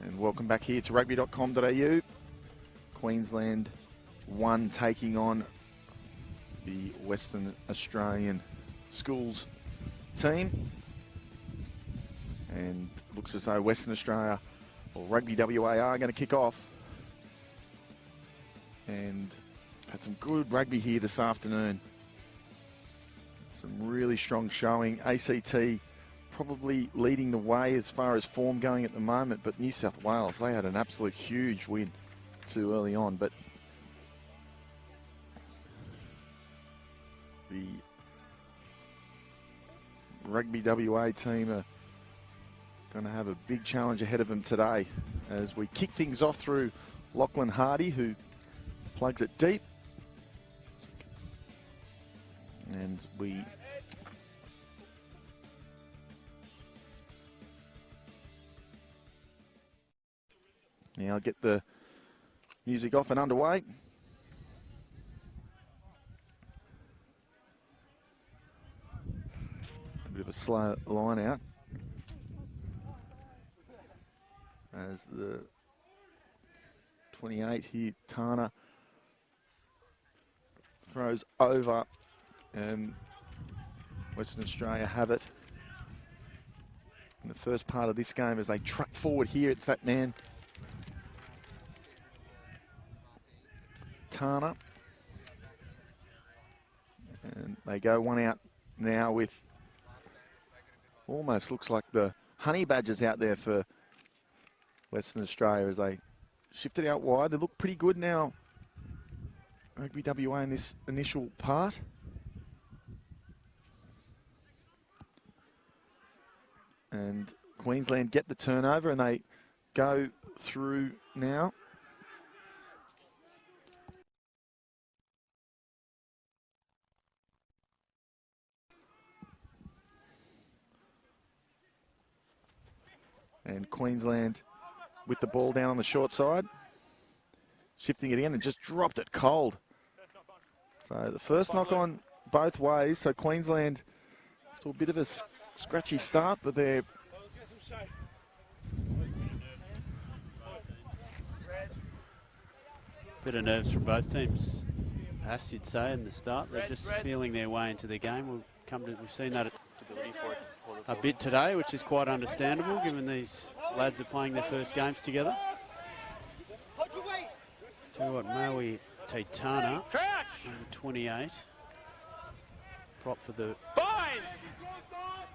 And welcome back here to Rugby.com.au. Queensland 1 taking on the Western Australian Schools team. And looks as though Western Australia or Rugby WA are going to kick off. And had some good rugby here this afternoon. Some really strong showing. ACT probably leading the way as far as form going at the moment, but New South Wales, they had an absolute huge win too early on. But the Rugby WA team are going to have a big challenge ahead of them today as we kick things off through Lachlan Hardy, who plugs it deep. And we now get the music off and underway. A bit of a slow line out as the 28 here, Tana, throws over and Western Australia have it in the first part of this game as they truck forward here. It's that man, Tana. And they go one out now with almost looks like the honey badgers out there for Western Australia as they shift it out wide. They look pretty good now, Rugby WA, in this initial part. And Queensland get the turnover and they go through now. And Queensland with the ball down on the short side. Shifting it in and just dropped it cold. So the first knock on both ways. So Queensland to a bit of a scratchy start, but they're bit of nerves from both teams, Hass, you'd say, in the start. They're just feeling their way into the game. We've seen that a bit today, which is quite understandable given these lads are playing their first games together. Tell you what, Maui Taitana, number 28, prop for the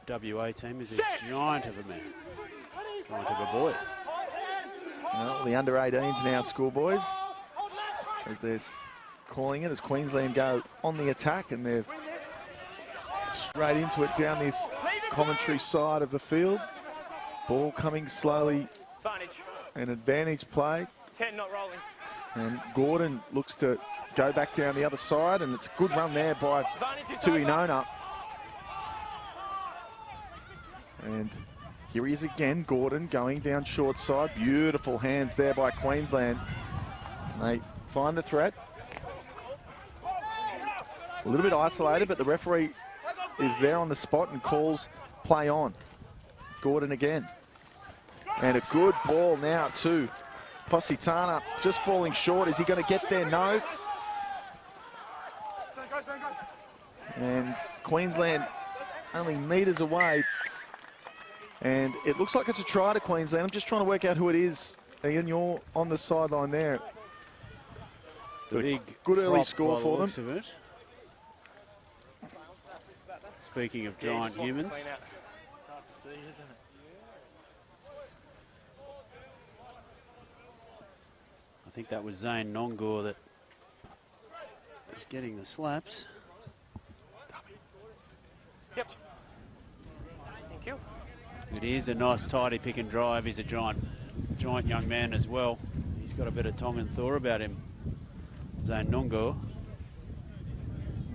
WA team, is a giant of a man, giant of a boy. Well, the under 18s now, schoolboys, as they're calling it, as Queensland go on the attack, and they're straight into it down this commentary side of the field. Ball coming slowly, an advantage play. 10 not rolling. And Gordon looks to go back down the other side, and it's a good run there by Tuinona. And here he is again, Gordon going down short side. Beautiful hands there by Queensland. And they find the threat. A little bit isolated, but the referee is there on the spot and calls play on. Gordon again. And a good ball now to Positana, just falling short. Is he going to get there? No. And Queensland only metres away. And it looks like it's a try to Queensland. I'm just trying to work out who it is. Ian, you're on the sideline there. It's the big good early score for them. Of it. Speaking of giant humans. It's hard to see, isn't it? I think that was Zane Nongor that was getting the slaps. Yep. Thank you. It is a nice tidy pick and drive. He's a giant young man as well. He's got a bit of Tongan Thor about him, Zane Nongor.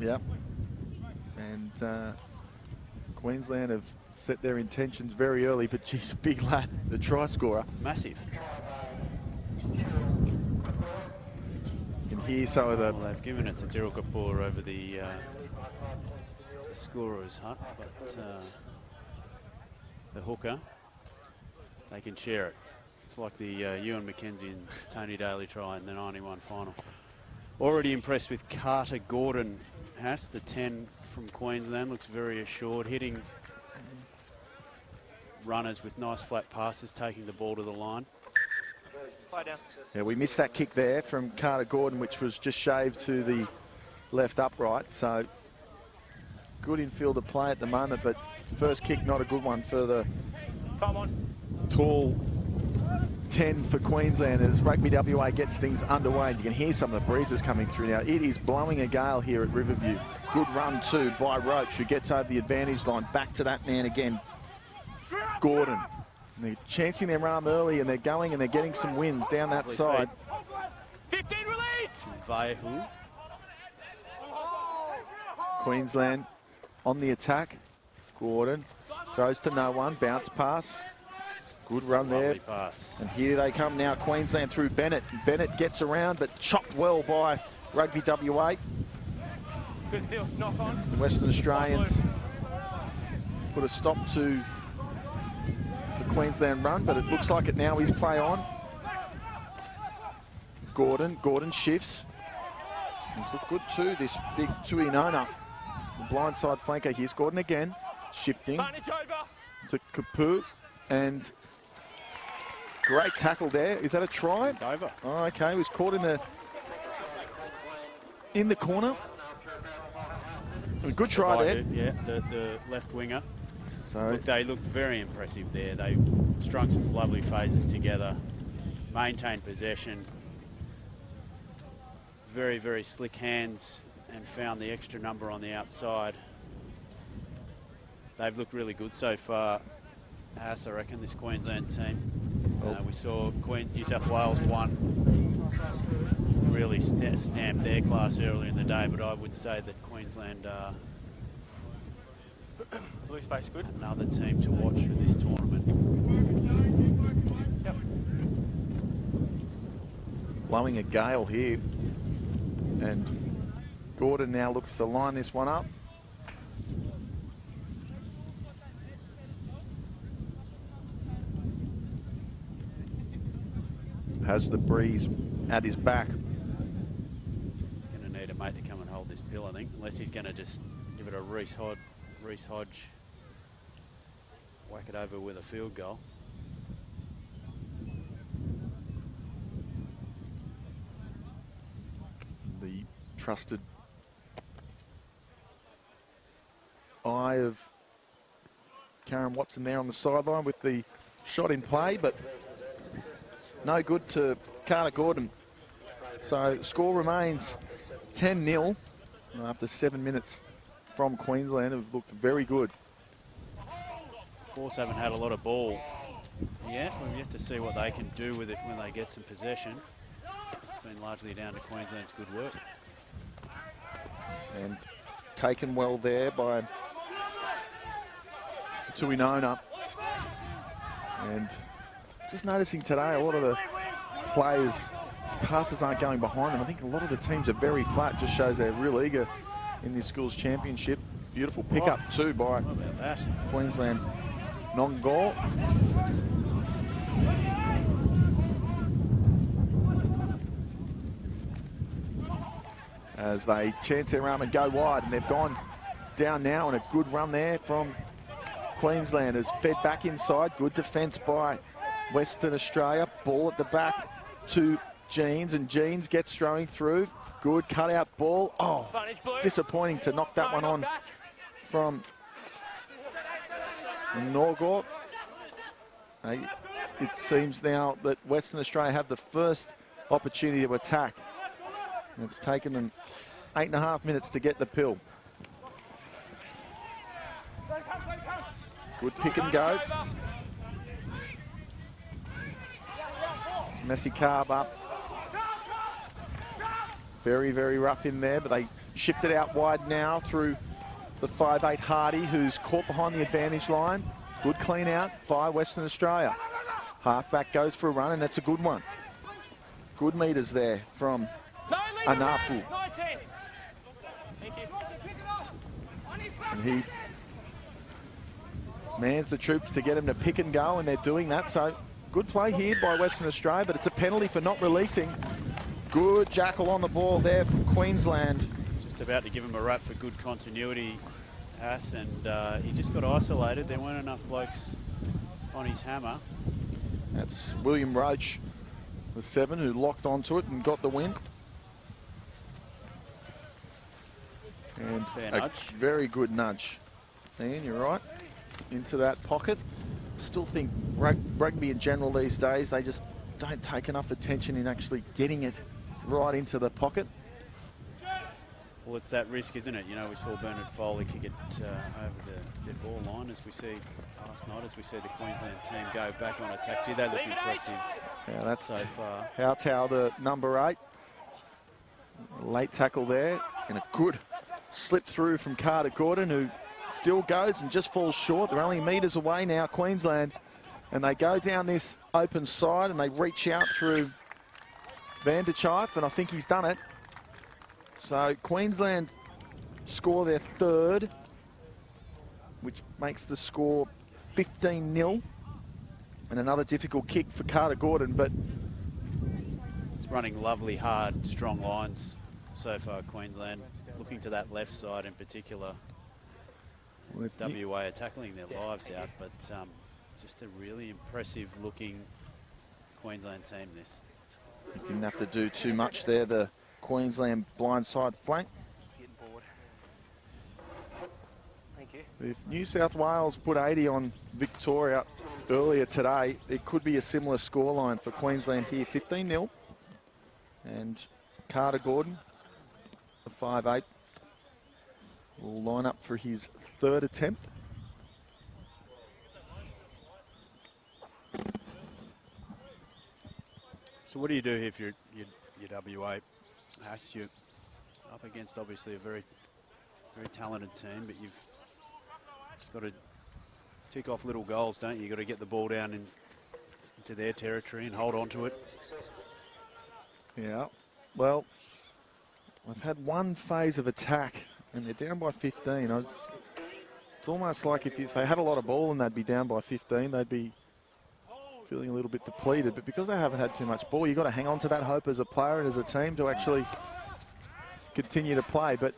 Yep. And Queensland have set their intentions very early, but geez, a big lad, the try scorer. Massive. You can hear some of the... Well, they've given it to Tyrrell Kapoor over the scorer's hut, but the hooker, they can share it. It's like the Ewan McKenzie and Tony Daly try in the 91 final. Already impressed with Carter Gordon. Haas, the 10 from Queensland, looks very assured, hitting runners with nice flat passes, taking the ball to the line. Play down. Yeah, we missed that kick there from Carter Gordon, which was just shaved to the left upright. So good infielder play at the moment, but first kick not a good one for the Time on. tall 10 for Queensland as Rugby WA gets things underway. You can hear some of the breezes coming through now. It is blowing a gale here at Riverview. Good run too by Roach, who gets over the advantage line. Back to that man again, Gordon. And they're chancing their arm early, and they're going and they're getting some wins down that side. 15 release. Vaihu. Queensland on the attack. Gordon throws to no one, bounce pass. Good run there. Lovely pass. And here they come now, Queensland through Bennett. Bennett gets around, but chopped well by Rugby WA. Good steal. Knock on. The Western Australians put a stop to the Queensland run, but it looks like it now is play on. Gordon shifts. He's looked good too, this big Tuinona. The blindside flanker. Here's Gordon again, shifting Advantage over. to Kapu, and great tackle there. Is that a try? It's over. Oh, okay, he was caught in the corner. A good try there. Yeah, the left winger. So Look, they looked very impressive there. They strung some lovely phases together, maintained possession, very, very slick hands, and found the extra number on the outside. They've looked really good so far, Haas, I reckon, this Queensland team. We saw New South Wales really stamped their class earlier in the day, but I would say that Queensland are Blue space good. another team to watch for this tournament. Yep. blowing a gale here. And Gordon now looks to line this one up. Has the breeze at his back. He's going to need a mate to come and hold this pill, I think, unless he's going to just give it a Reece Hodge, whack it over with a field goal. The trusted eye of Karen Watson there on the sideline with the shot in play, but no good to Carter Gordon. So score remains 10-0 after 7 minutes from Queensland, who've looked very good. Force haven't had a lot of ball yet. We've yet to see what they can do with it when they get some possession. It's been largely down to Queensland's good work. And taken well there by Tuinona. And just noticing today, a lot of the players, passes aren't going behind them. I think a lot of the teams are very flat. Just shows they're real eager in this Schools Championship. Beautiful pickup too by How about that? Queensland non-goal. As they chance their arm and go wide, and they've gone down now, and a good run there from Queensland has fed back inside. Good defence by Western Australia. Ball at the back to Jeans, and Jeans gets throwing through. Good cutout ball. Oh, disappointing to knock that one on from Norgor. It seems now that Western Australia have the first opportunity to attack. And it's taken them 8.5 minutes to get the pill. Good pick and go. It's Messi Carb up. Very, very rough in there, but they shift it out wide now through the 5'8" Hardy, who's caught behind the advantage line. Good clean out by Western Australia. Halfback goes for a run, and that's a good one. Good meters there from Anapu. And he mans the troops to get him to pick and go, and they're doing that. So Good play here by Western Australia, but it's a penalty for not releasing. Good jackal on the ball there from Queensland. He's just about to give him a rap for good continuity, Haas, and he just got isolated. There weren't enough blokes on his hammer. That's William Roach with 7, who locked onto it and got the win. And a very good nudge. Ian, you're right. Into that pocket. Still think rugby in general these days, they just don't take enough attention in actually getting it right into the pocket. Well, it's that risk, isn't it? You know, we saw Bernard Foley kick it over the ball line, as we see last night, as we see the Queensland team go back on attack. Gee, they look impressive. Yeah, that's so far. Hautau, the number 8. Late tackle there, and a good slip through from Carter Gordon, who still goes and just falls short. They're only metres away now, Queensland, and they go down this open side and they reach out through Van der Chief, and I think he's done it. So Queensland score their 3rd, which makes the score 15-0, and another difficult kick for Carter Gordon, but it's running lovely, hard, strong lines so far, Queensland. Looking to that left side in particular. WA are tackling their lives out, but just a really impressive looking Queensland team this. He didn't have to do too much there, the Queensland blindside flank. Thank you. If New South Wales put 80 on Victoria earlier today, it could be a similar scoreline for Queensland here, 15-0. And Carter Gordon, the 5'8", will line up for his 3rd attempt. So what do you do if you're WA? You're up against obviously a very, very talented team, but you've just got to tick off little goals, don't you? You've got to get the ball down into their territory and hold on to it. Yeah, well, I've had one phase of attack and they're down by 15. It's almost like if they had a lot of ball and they'd be down by 15, they'd be feeling a little bit depleted. But because they haven't had too much ball, you've got to hang on to that hope as a player and as a team to actually continue to play. But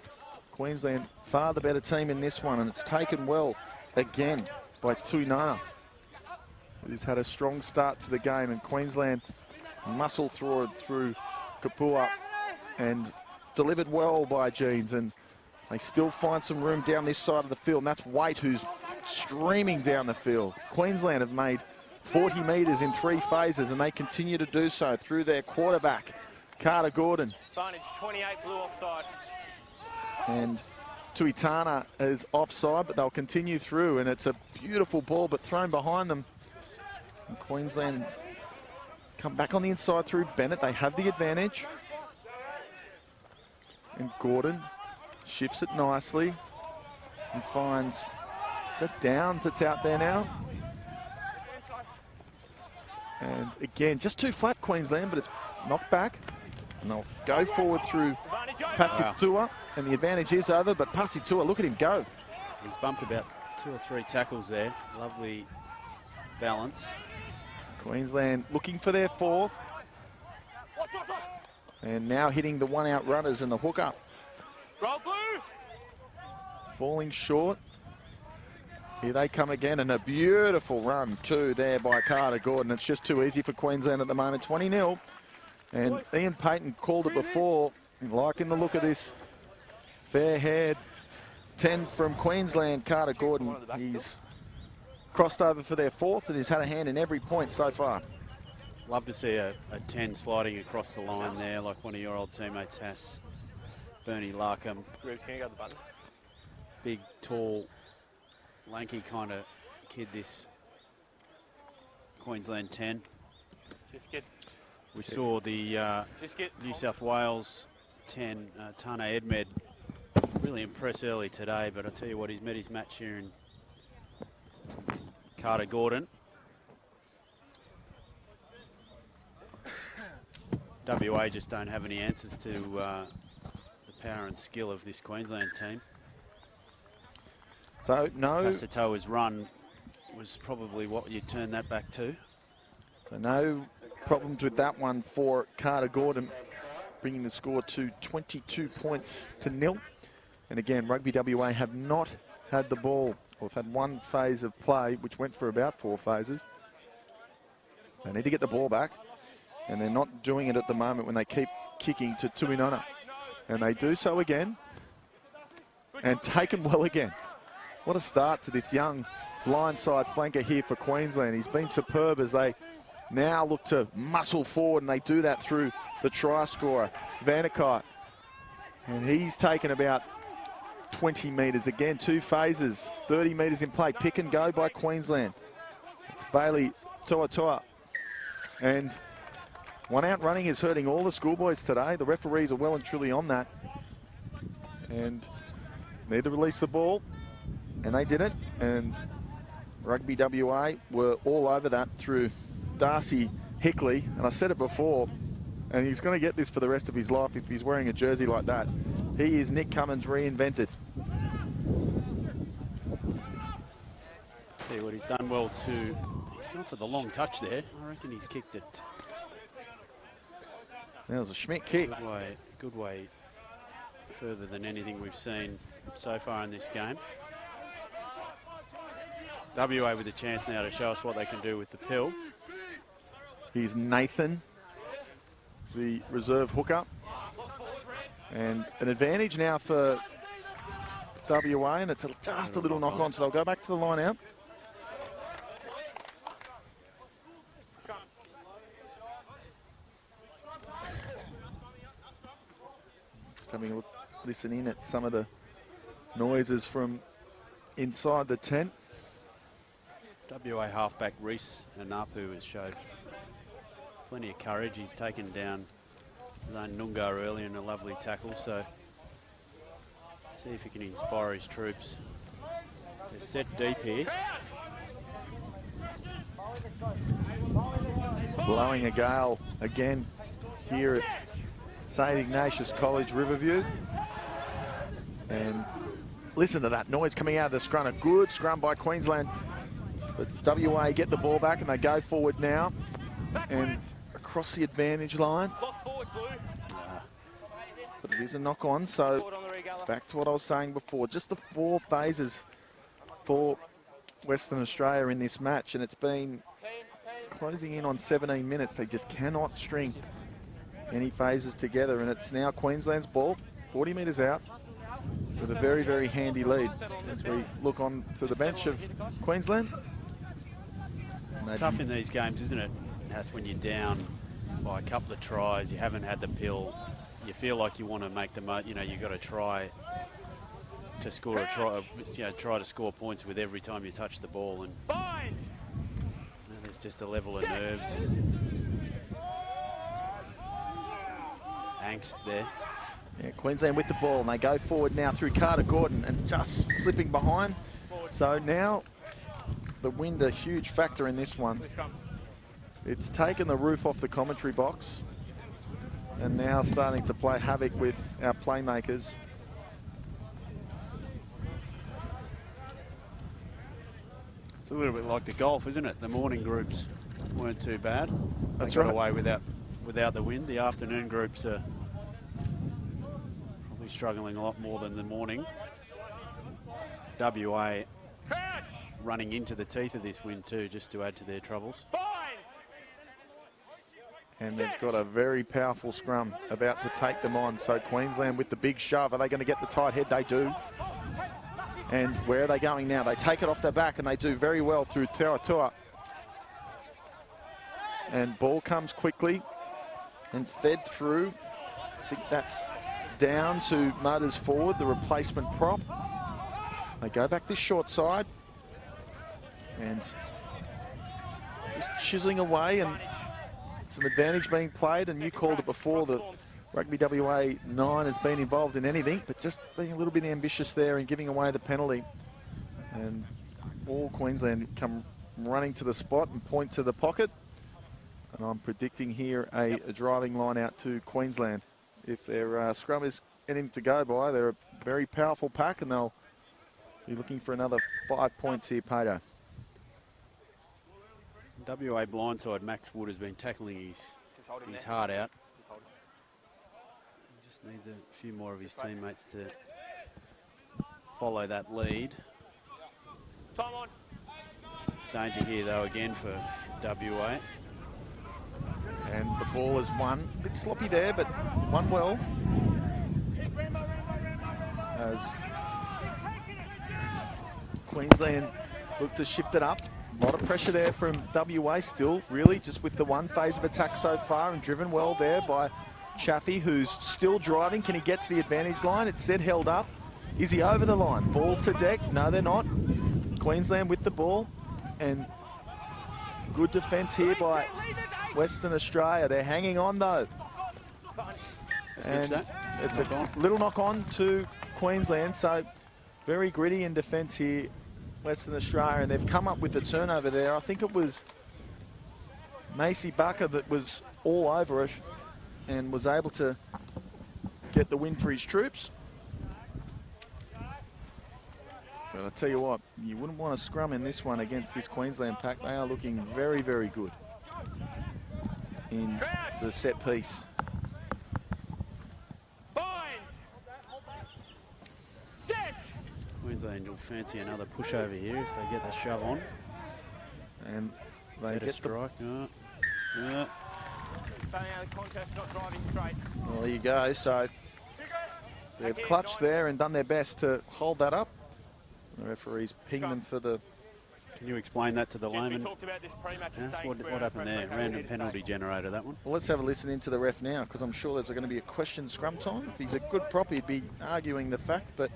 Queensland, far the better team in this one, and it's taken well again by Tuinana, who's had a strong start to the game, and Queensland muscle through Kapua and delivered well by Jeans, and they still find some room down this side of the field, and that's Waite who's streaming down the field. Queensland have made 40 metres in 3 phases, and they continue to do so through their quarterback, Carter Gordon. Advantage 28, blue offside. And Tuitana is offside, but they'll continue through, and it's a beautiful ball, but thrown behind them. And Queensland come back on the inside through Bennett. They have the advantage. And Gordon shifts it nicely and finds, is that Downs that's out there now? And again, just too flat, Queensland, but it's knocked back. And they'll go forward through Pasitua, and the advantage is over, but Pasitua, look at him go. He's bumped about 2 or 3 tackles there. Lovely balance. Queensland looking for their 4th. And now hitting the 1-out runners and the hook up. Roll blue. Falling short. Here they come again, and a beautiful run too there by Carter Gordon. It's just too easy for Queensland at the moment, 20-0. And Ian Payton called it before, liking the look of this fair-haired 10 from Queensland, Carter Gordon. He's crossed over for their 4th and he's had a hand in every point so far. Love to see a 10 sliding across the line there, like one of your old teammates has. Bernie Larkham. Rubes, can you go to the button? Big, tall, lanky kind of kid, this Queensland 10. Just get. We saw the New South Wales 10, Tane Edmed, really impressed early today, but I tell you what, he's met his match here in Carter Gordon. WA just don't have any answers to the power and skill of this Queensland team. So, no. Pasatoa's run was probably what you turn that back to. So no problems with that one for Carter Gordon, bringing the score to 22 points to 0. And again, Rugby WA have not had the ball, or have had one phase of play, which went for about 4 phases. They need to get the ball back, and they're not doing it at the moment when they keep kicking to Tuinona. And they do so again, and taken well again. What a start to this young blindside flanker here for Queensland. He's been superb as they now look to muscle forward, and they do that through the try scorer, Vanderkite. And he's taken about 20 metres again, 2 phases, 30 metres in play. Pick and go by Queensland. It's Bailey Toa. And one out running is hurting all the schoolboys today. The referees are well and truly on that. And need to release the ball. And they didn't. And Rugby WA were all over that through Darcy Hickley. And I said it before, and he's going to get this for the rest of his life if he's wearing a jersey like that. He is Nick Cummins reinvented. See what he's done well too. He's gone for the long touch there. I reckon he's kicked it. That was a Schmidt kick. Good way further than anything we've seen so far in this game. WA with a chance now to show us what they can do with the pill. Here's Nathan, the reserve hooker. And an advantage now for WA, and it's just a little knock on, so they'll go back to the line out. Just having a listen in at some of the noises from inside the tent. WA halfback Reese Anapu has showed plenty of courage. He's taken down Zane Nunga earlier in a lovely tackle, so see if he can inspire his troops. They're set deep here. Blowing a gale again here at St Ignatius College, Riverview. And listen to that noise coming out of the scrum. A good scrum by Queensland. But WA get the ball back and they go forward now. And across the advantage line. But it is a knock on, so back to what I was saying before. Just the 4 phases for Western Australia in this match, and it's been closing in on 17 minutes. They just cannot string any phases together, and it's now Queensland's ball, 40 metres out, with a very, very handy lead as we look on to the bench of Queensland. It's tough in these games, isn't it? That's when you're down by a couple of tries, you haven't had the pill, you feel like you want to make the most, you know, you've got to try to score a try, you know, try to score points with every time you touch the ball, and there's just a level of nerves and angst there. Yeah, Queensland with the ball, and they go forward now through Carter Gordon and just slipping behind. So now the wind a huge factor in this one. It's taken the roof off the commentary box and now starting to play havoc with our playmakers. It's a little bit like the golf, isn't it? The morning groups weren't too bad. That's they got right. away without the wind. The afternoon groups are probably struggling a lot more than the morning. WA running into the teeth of this wind too, just to add to their troubles. And they've got a very powerful scrum about to take them on. So Queensland with the big shove. Are they going to get the tight head? They do. And where are they going now? They take it off their back, and they do very well through Toa. And ball comes quickly and fed through. I think that's down to Mudders forward, the replacement prop. They go back this short side. And just chiseling away, and some advantage being played, and you called it before, the Rugby WA 9 has been involved in anything, but just being a little bit ambitious there and giving away the penalty. And all Queensland come running to the spot and point to the pocket. And I'm predicting here a driving line out to Queensland. If their scrum is anything to go by, they're a very powerful pack, and they'll be looking for another 5 points here, Pato. WA blindside, Max Wood has been tackling his heart out. He just needs a few more of his teammates to follow that lead. Time on. Danger here, though, again for WA. And the ball is won. A bit sloppy there, but won well. As Queensland look to shift it up. A lot of pressure there from WA still, really, just with the one phase of attack so far, and driven well there by Chaffee, who's still driving. Can he get to the advantage line? It's said held up. Is he over the line? Ball to deck. No, they're not. Queensland with the ball. And good defence here by Western Australia. They're hanging on, though. And it's a little knock on to Queensland. So very gritty in defence here, Western Australia. And they've come up with the turnover there. I think it was Macy Barker that was all over it and was able to get the win for his troops. But I'll tell you what, you wouldn't want to scrum in this one against this Queensland pack. They are looking very, very good in the set piece. Queensland will fancy another push over here if they get the shove on. And they get a strike. Yeah. Well, there you go. So they've clutched there and done their best to hold that up. The referee's pinged them for the... Can you explain that to the layman? Yes, what happened there? Random penalty generator, that one? Well, let's have a listen into the ref now, because I'm sure there's going to be a question scrum time. If he's a good prop, he'd be arguing the fact, but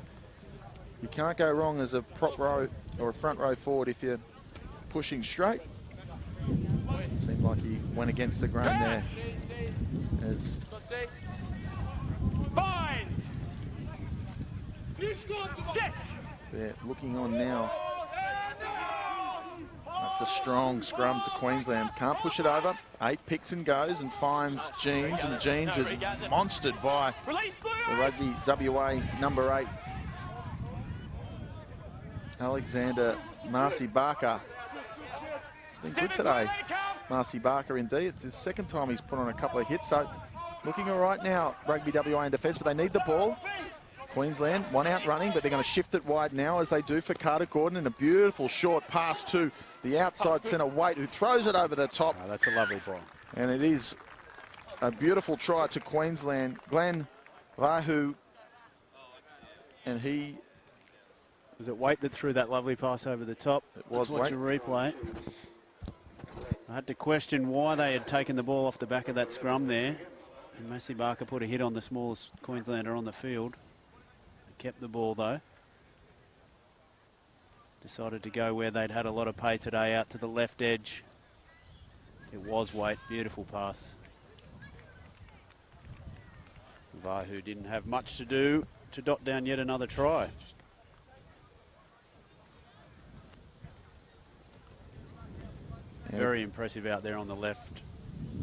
you can't go wrong as a prop row or a front row forward if you're pushing straight. Seemed like he went against the grain there. As they're looking on now. That's a strong scrum to Queensland. Can't push it over. 8 picks and goes and finds Jeans, and Jeans is monstered by the Rugby WA number 8. Alexander Marcy Barker. It's been good today, Marcy Barker indeed. It's his second time he's put on a couple of hits, so looking all right now, Rugby WA in defence, but they need the ball. Queensland, one out running, but they're going to shift it wide now as they do for Carter Gordon, and a beautiful short pass to the outside centre Waite, who throws it over the top. Oh, that's a lovely ball. And it is a beautiful try to Queensland. Glenn Vahu, and he... Was it Waite that threw that lovely pass over the top? It was Let's watch Waite. a replay. I had to question why they had taken the ball off the back of that scrum there. And Massey Barker put a hit on the smallest Queenslander on the field. They kept the ball though. Decided to go where they'd had a lot of pay today, out to the left edge. It was Waite. Beautiful pass. Vahu didn't have much to do to dot down yet another try. Very impressive out there on the left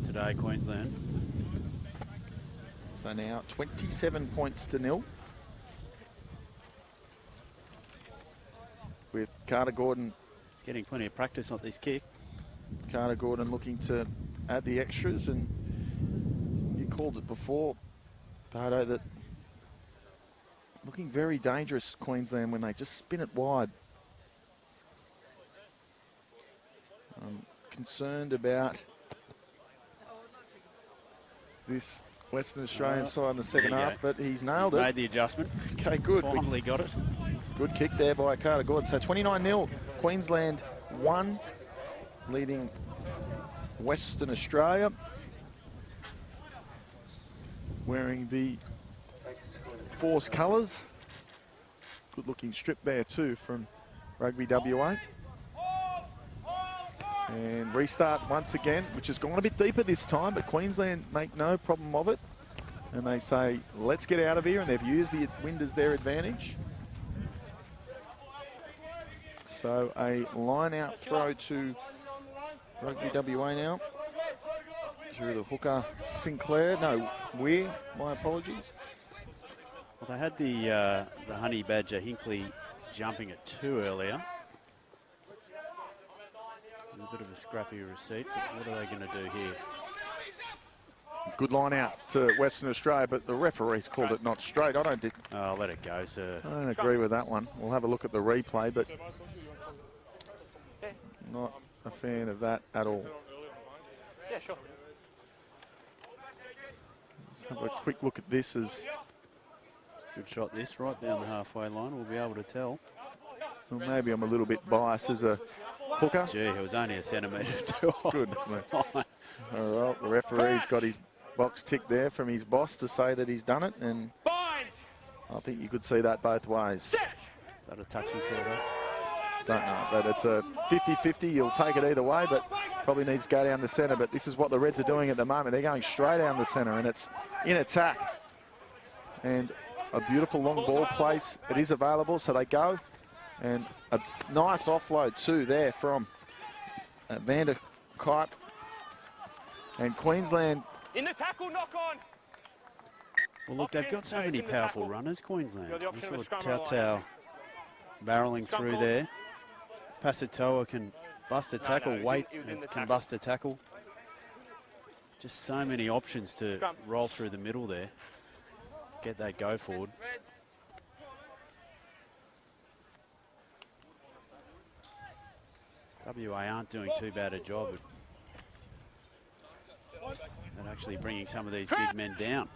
today, Queensland. So now 27 points to 0. With Carter Gordon. He's getting plenty of practice on this kick. Carter Gordon looking to add the extras, and you called it before, Pardo, that looking very dangerous, Queensland, when they just spin it wide. I'm concerned about this Western Australian side in the second half, but he's nailed it. Made the adjustment. Okay, good. Finally got it. Good kick there by Carter Gordon. So 29-0, Queensland 1, leading Western Australia. Wearing the Force colours. Good looking strip there too from Rugby WA. And restart once again, which has gone a bit deeper this time, but Queensland make no problem of it. And they say, let's get out of here, and they've used the wind as their advantage. So a line-out throw to Rugby WA now. Through the hooker, Sinclair. No, Weir, my apologies. Well, they had the Honey Badger Hinkley jumping at 2 earlier. A bit of a scrappy receipt, but what are they going to do here? Good line out to Western Australia, but the referee's called it not straight. Oh, let it go, sir. I don't agree with that one. We'll have a look at the replay, but not a fan of that at all. Yeah, sure. Let's have a quick look at this. Good shot this, right down the halfway line. We'll be able to tell. Well, maybe I'm a little bit biased as a hooker. Gee, it was only a centimetre too off. Goodness me. Oh, well, the referee's got his box ticked there from his boss to say that he's done it, and I think you could see that both ways. Is that a touchy for us? Don't know, but it's a 50-50. You'll take it either way, but probably needs to go down the centre. But this is what the Reds are doing at the moment. They're going straight down the centre, and it's in attack. And a beautiful long ball place. It is available, so they go. And a nice offload too there from Van der Kuyp. And Queensland. In the tackle, knock on. Well, look, they've got so many powerful runners, Queensland. We saw Tautau barreling through there. Pasatoa can bust a tackle. Waite can bust a tackle. Just so many options to roll through the middle there. Get that go forward. WA aren't doing too bad a job at actually bringing some of these big men down.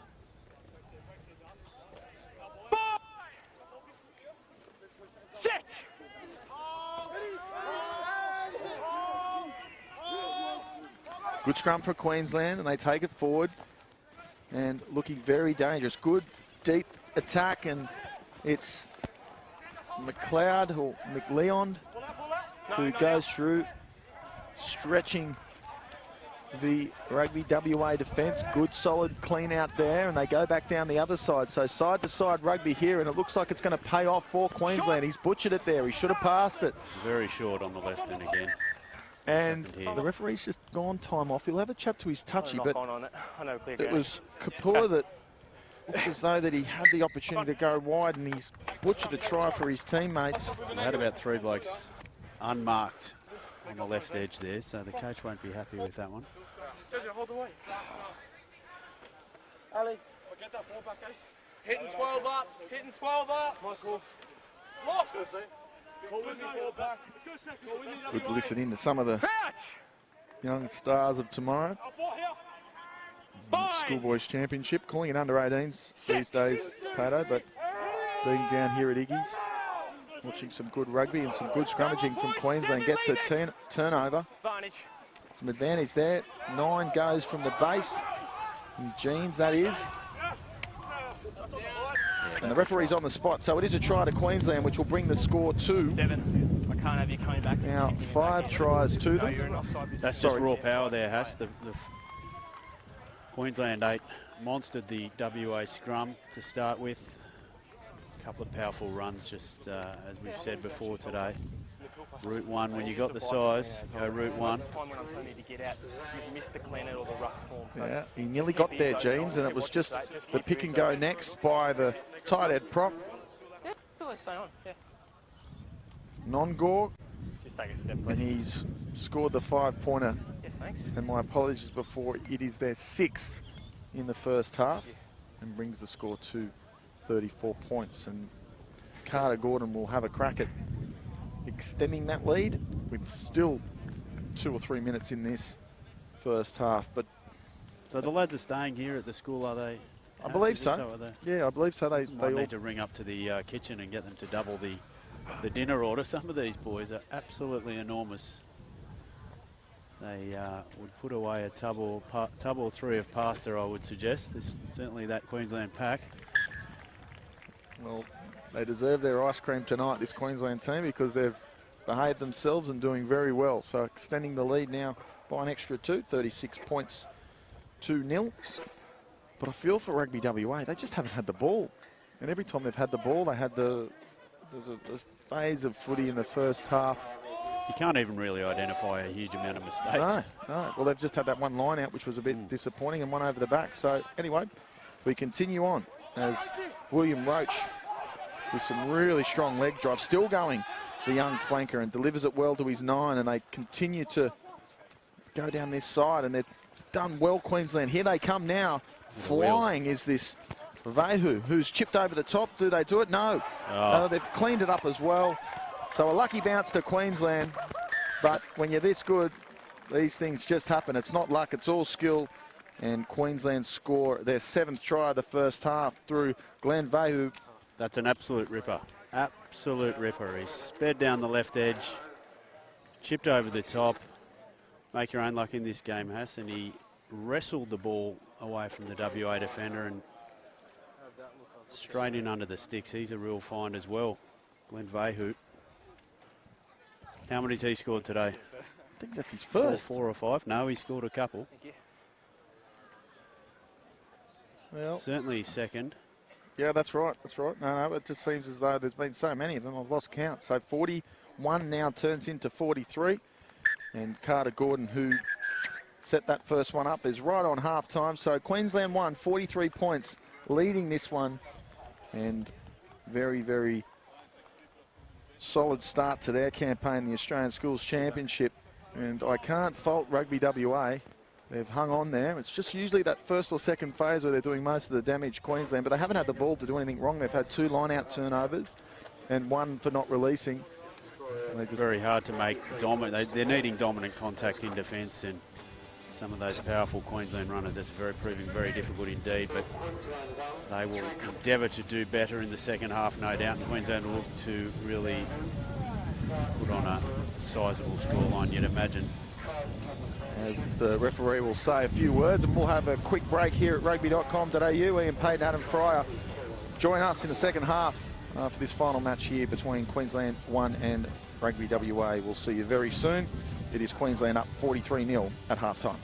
Set. Good scrum for Queensland, and they take it forward. And looking very dangerous. Good deep attack, and it's McLeod or McLeod who goes through, stretching the Rugby WA defence. Good solid clean out there, and they go back down the other side. So side to side rugby here, and it looks like it's going to pay off for Queensland. He's butchered it there. He should have passed it. Very short on the left end again. And the referee's just gone time off. He'll have a chat to his touchy, but it was Kapua that looked as though that he had the opportunity to go wide, and he's butchered a try for his teammates. They had about 3 blokes unmarked on the left edge there, so the coach won't be happy with that one. Hold the way. Ali, get that ball back, Ali. Hitting 12 up, hitting 12 up. Michael. Good to listen in to some of the young stars of tomorrow. Schoolboys Championship, calling it under 18s these days, Pato, but being down here at Iggy's, watching some good rugby and some good scrummaging from Queensland, gets the turnover. Some advantage there. 9 goes from the base. And Jeans, that is. And the referee's on the spot, so it is a try to Queensland, which will bring the score to 7. I can't have you coming back. Now 5 tries to them. That's just raw power there, Haas. The Queensland 8 monstered the WA scrum to start with. A couple of powerful runs, just as we've said before today. Route 1, when you got the size, go route 1. Yeah, he nearly got there, Jeans, and it was just the pick and go next by the tight head prop. Non-Gore, and he's scored the 5-pointer. And my apologies before, it is their 6th in the first half, and brings the score to 34 points. And Carter Gordon will have a crack at extending that lead with still 2 or 3 minutes in this first half. But so the lads are staying here at the school, are they? I believe so. Yeah, I believe so. They all need to ring up to the kitchen and get them to double the dinner order. Some of these boys are absolutely enormous. They would put away a tub or 3 of pasta, I would suggest. Certainly that Queensland pack. Well, they deserve their ice cream tonight, this Queensland team, because they've behaved themselves and doing very well. So extending the lead now by an extra 2, 36 points, 2-0. But I feel for Rugby WA, they just haven't had the ball. And every time they've had the ball, they had there's a phase of footy in the first half. You can't even really identify a huge amount of mistakes. No. Well, they've just had that one line out, which was a bit disappointing, and one over the back. So anyway, we continue on as William Roach with some really strong leg drive, still going the young flanker, and delivers it well to his 9, and they continue to go down this side, and they've done well, Queensland. Here they come now. Flying is this Vehu, who's chipped over the top. Do they do it? No. No, they've cleaned it up as well. So a lucky bounce to Queensland, but when you're this good, these things just happen. It's not luck, it's all skill. And Queensland score their 7th try of the first half through Glenn Vehu. That's an absolute ripper. Absolute ripper. He sped down the left edge, chipped over the top. Make your own luck in this game, Hass, and he wrestled the ball away from the WA defender and straight in under the sticks. He's a real find as well, Glenn Vehu. How many's he scored today? I think that's his first. Four or five. No, he scored a couple. Well, certainly second. Yeah, that's right. That's right. No, it just seems as though there's been so many of them. I've lost count. So 41 now turns into 43. And Carter Gordon, who set that first one up, is right on half-time. So Queensland won 43 points, leading this one. And very, very solid start to their campaign, the Australian Schools Championship. And I can't fault Rugby WA. They've hung on there. It's just usually that first or second phase where they're doing most of the damage, Queensland, but they haven't had the ball to do anything wrong. They've had 2 line-out turnovers and 1 for not releasing. Very hard to make dominant. They're needing dominant contact in defence, and some of those powerful Queensland runners, that's proving very difficult indeed, but they will endeavour to do better in the second half, no doubt, and Queensland will look to really put on a sizable scoreline, you'd imagine. As the referee will say a few words, and we'll have a quick break here at Rugby.com.au. Ian Payton, Adam Fryer join us in the second half for this final match here between Queensland 1 and Rugby WA. We'll see you very soon. It is Queensland up 43-0 at halftime.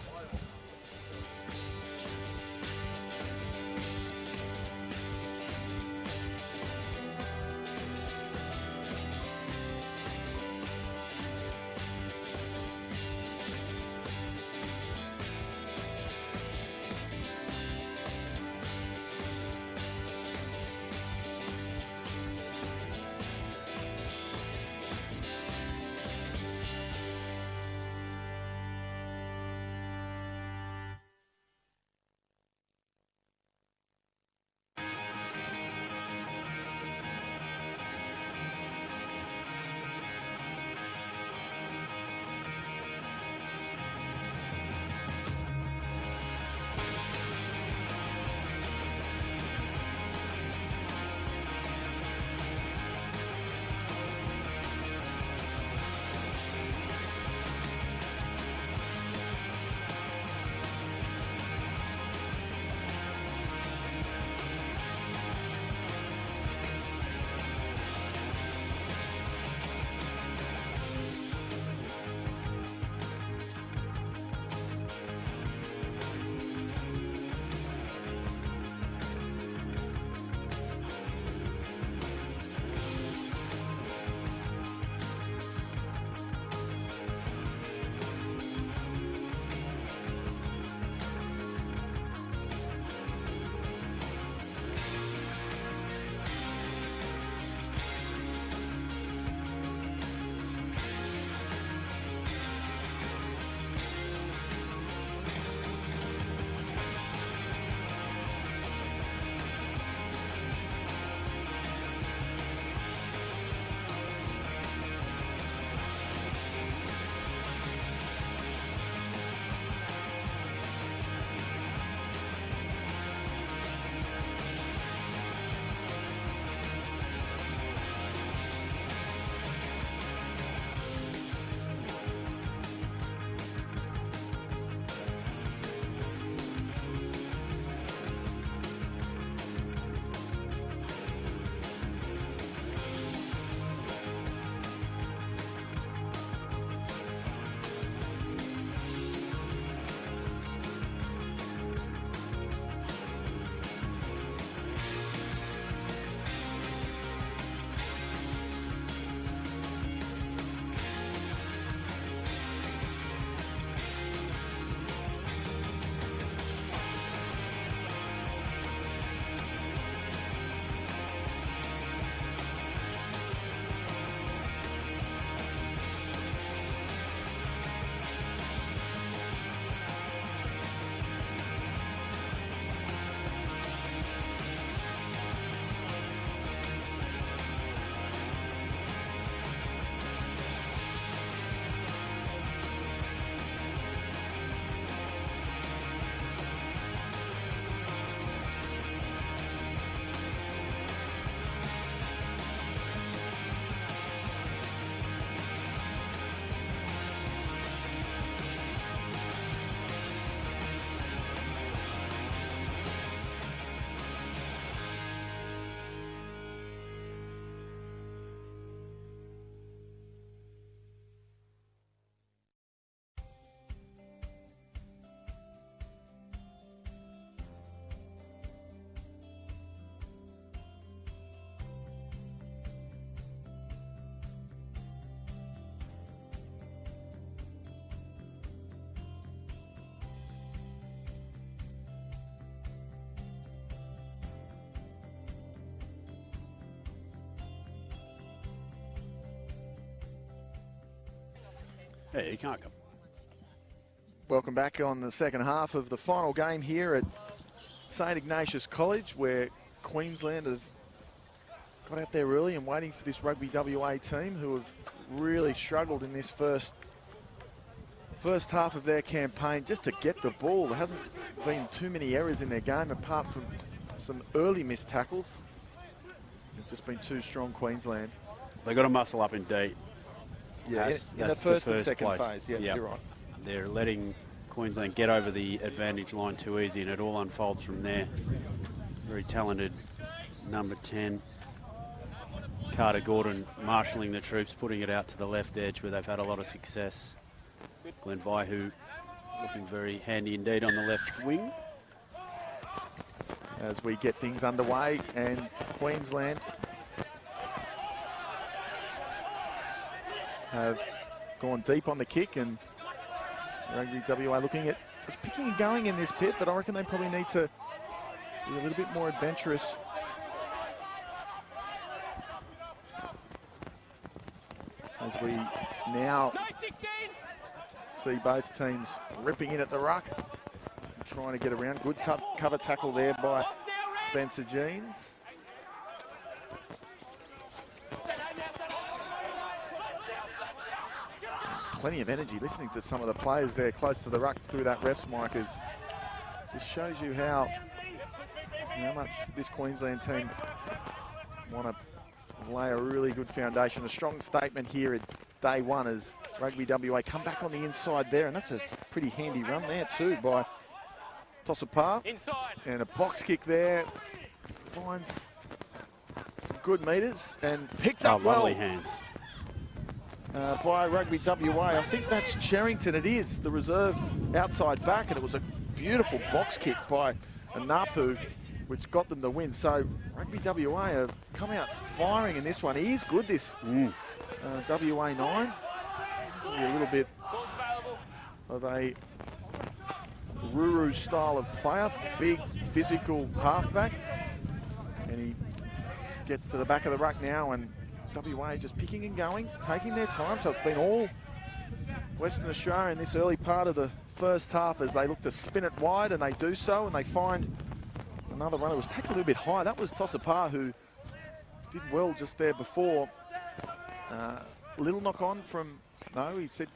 Yeah, you can't come. Welcome back on the second half of the final game here at St Ignatius College, where Queensland have got out there early and waiting for this Rugby WA team who have really struggled in this first half of their campaign just to get the ball. There hasn't been too many errors in their game apart from some early missed tackles. They've just been too strong, Queensland. They've got to muscle up indeed. Yeah, in the first and second phase. Yeah, yep. You're right. They're letting Queensland get over the advantage line too easy, and it all unfolds from there. Very talented number 10, Carter Gordon, marshalling the troops, putting it out to the left edge where they've had a lot of success. Glenn Vaihu looking very handy indeed on the left wing. As we get things underway, and Queensland have gone deep on the kick, and Rugby WA looking at just picking and going in this pit, but I reckon they probably need to be a little bit more adventurous. As we now see both teams ripping in at the ruck, trying to get around. Good cover tackle there by Spencer Jeans. Plenty of energy listening to some of the players there close to the ruck through that ref's mic. Just shows you how much this Queensland team want to lay a really good foundation. A strong statement here at day one as Rugby WA come back on the inside there, and that's a pretty handy run there too by Tossapar. And a box kick there, finds some good meters and picks up well. Lovely hands. By Rugby WA. I think that's Cherrington. It is the reserve outside back, and it was a beautiful box kick by Anapu, which got them the win. So Rugby WA have come out firing in this one. He is good, this WA 9. A little bit of a Ruru style of player, big physical halfback, and he gets to the back of the ruck now, and WA just picking and going, taking their time. So it's been all Western Australia in this early part of the first half as they look to spin it wide, and they do so, and they find another runner. Was taken a little bit high. That was Tossapar, who did well just there before. Little knock on from, no, he said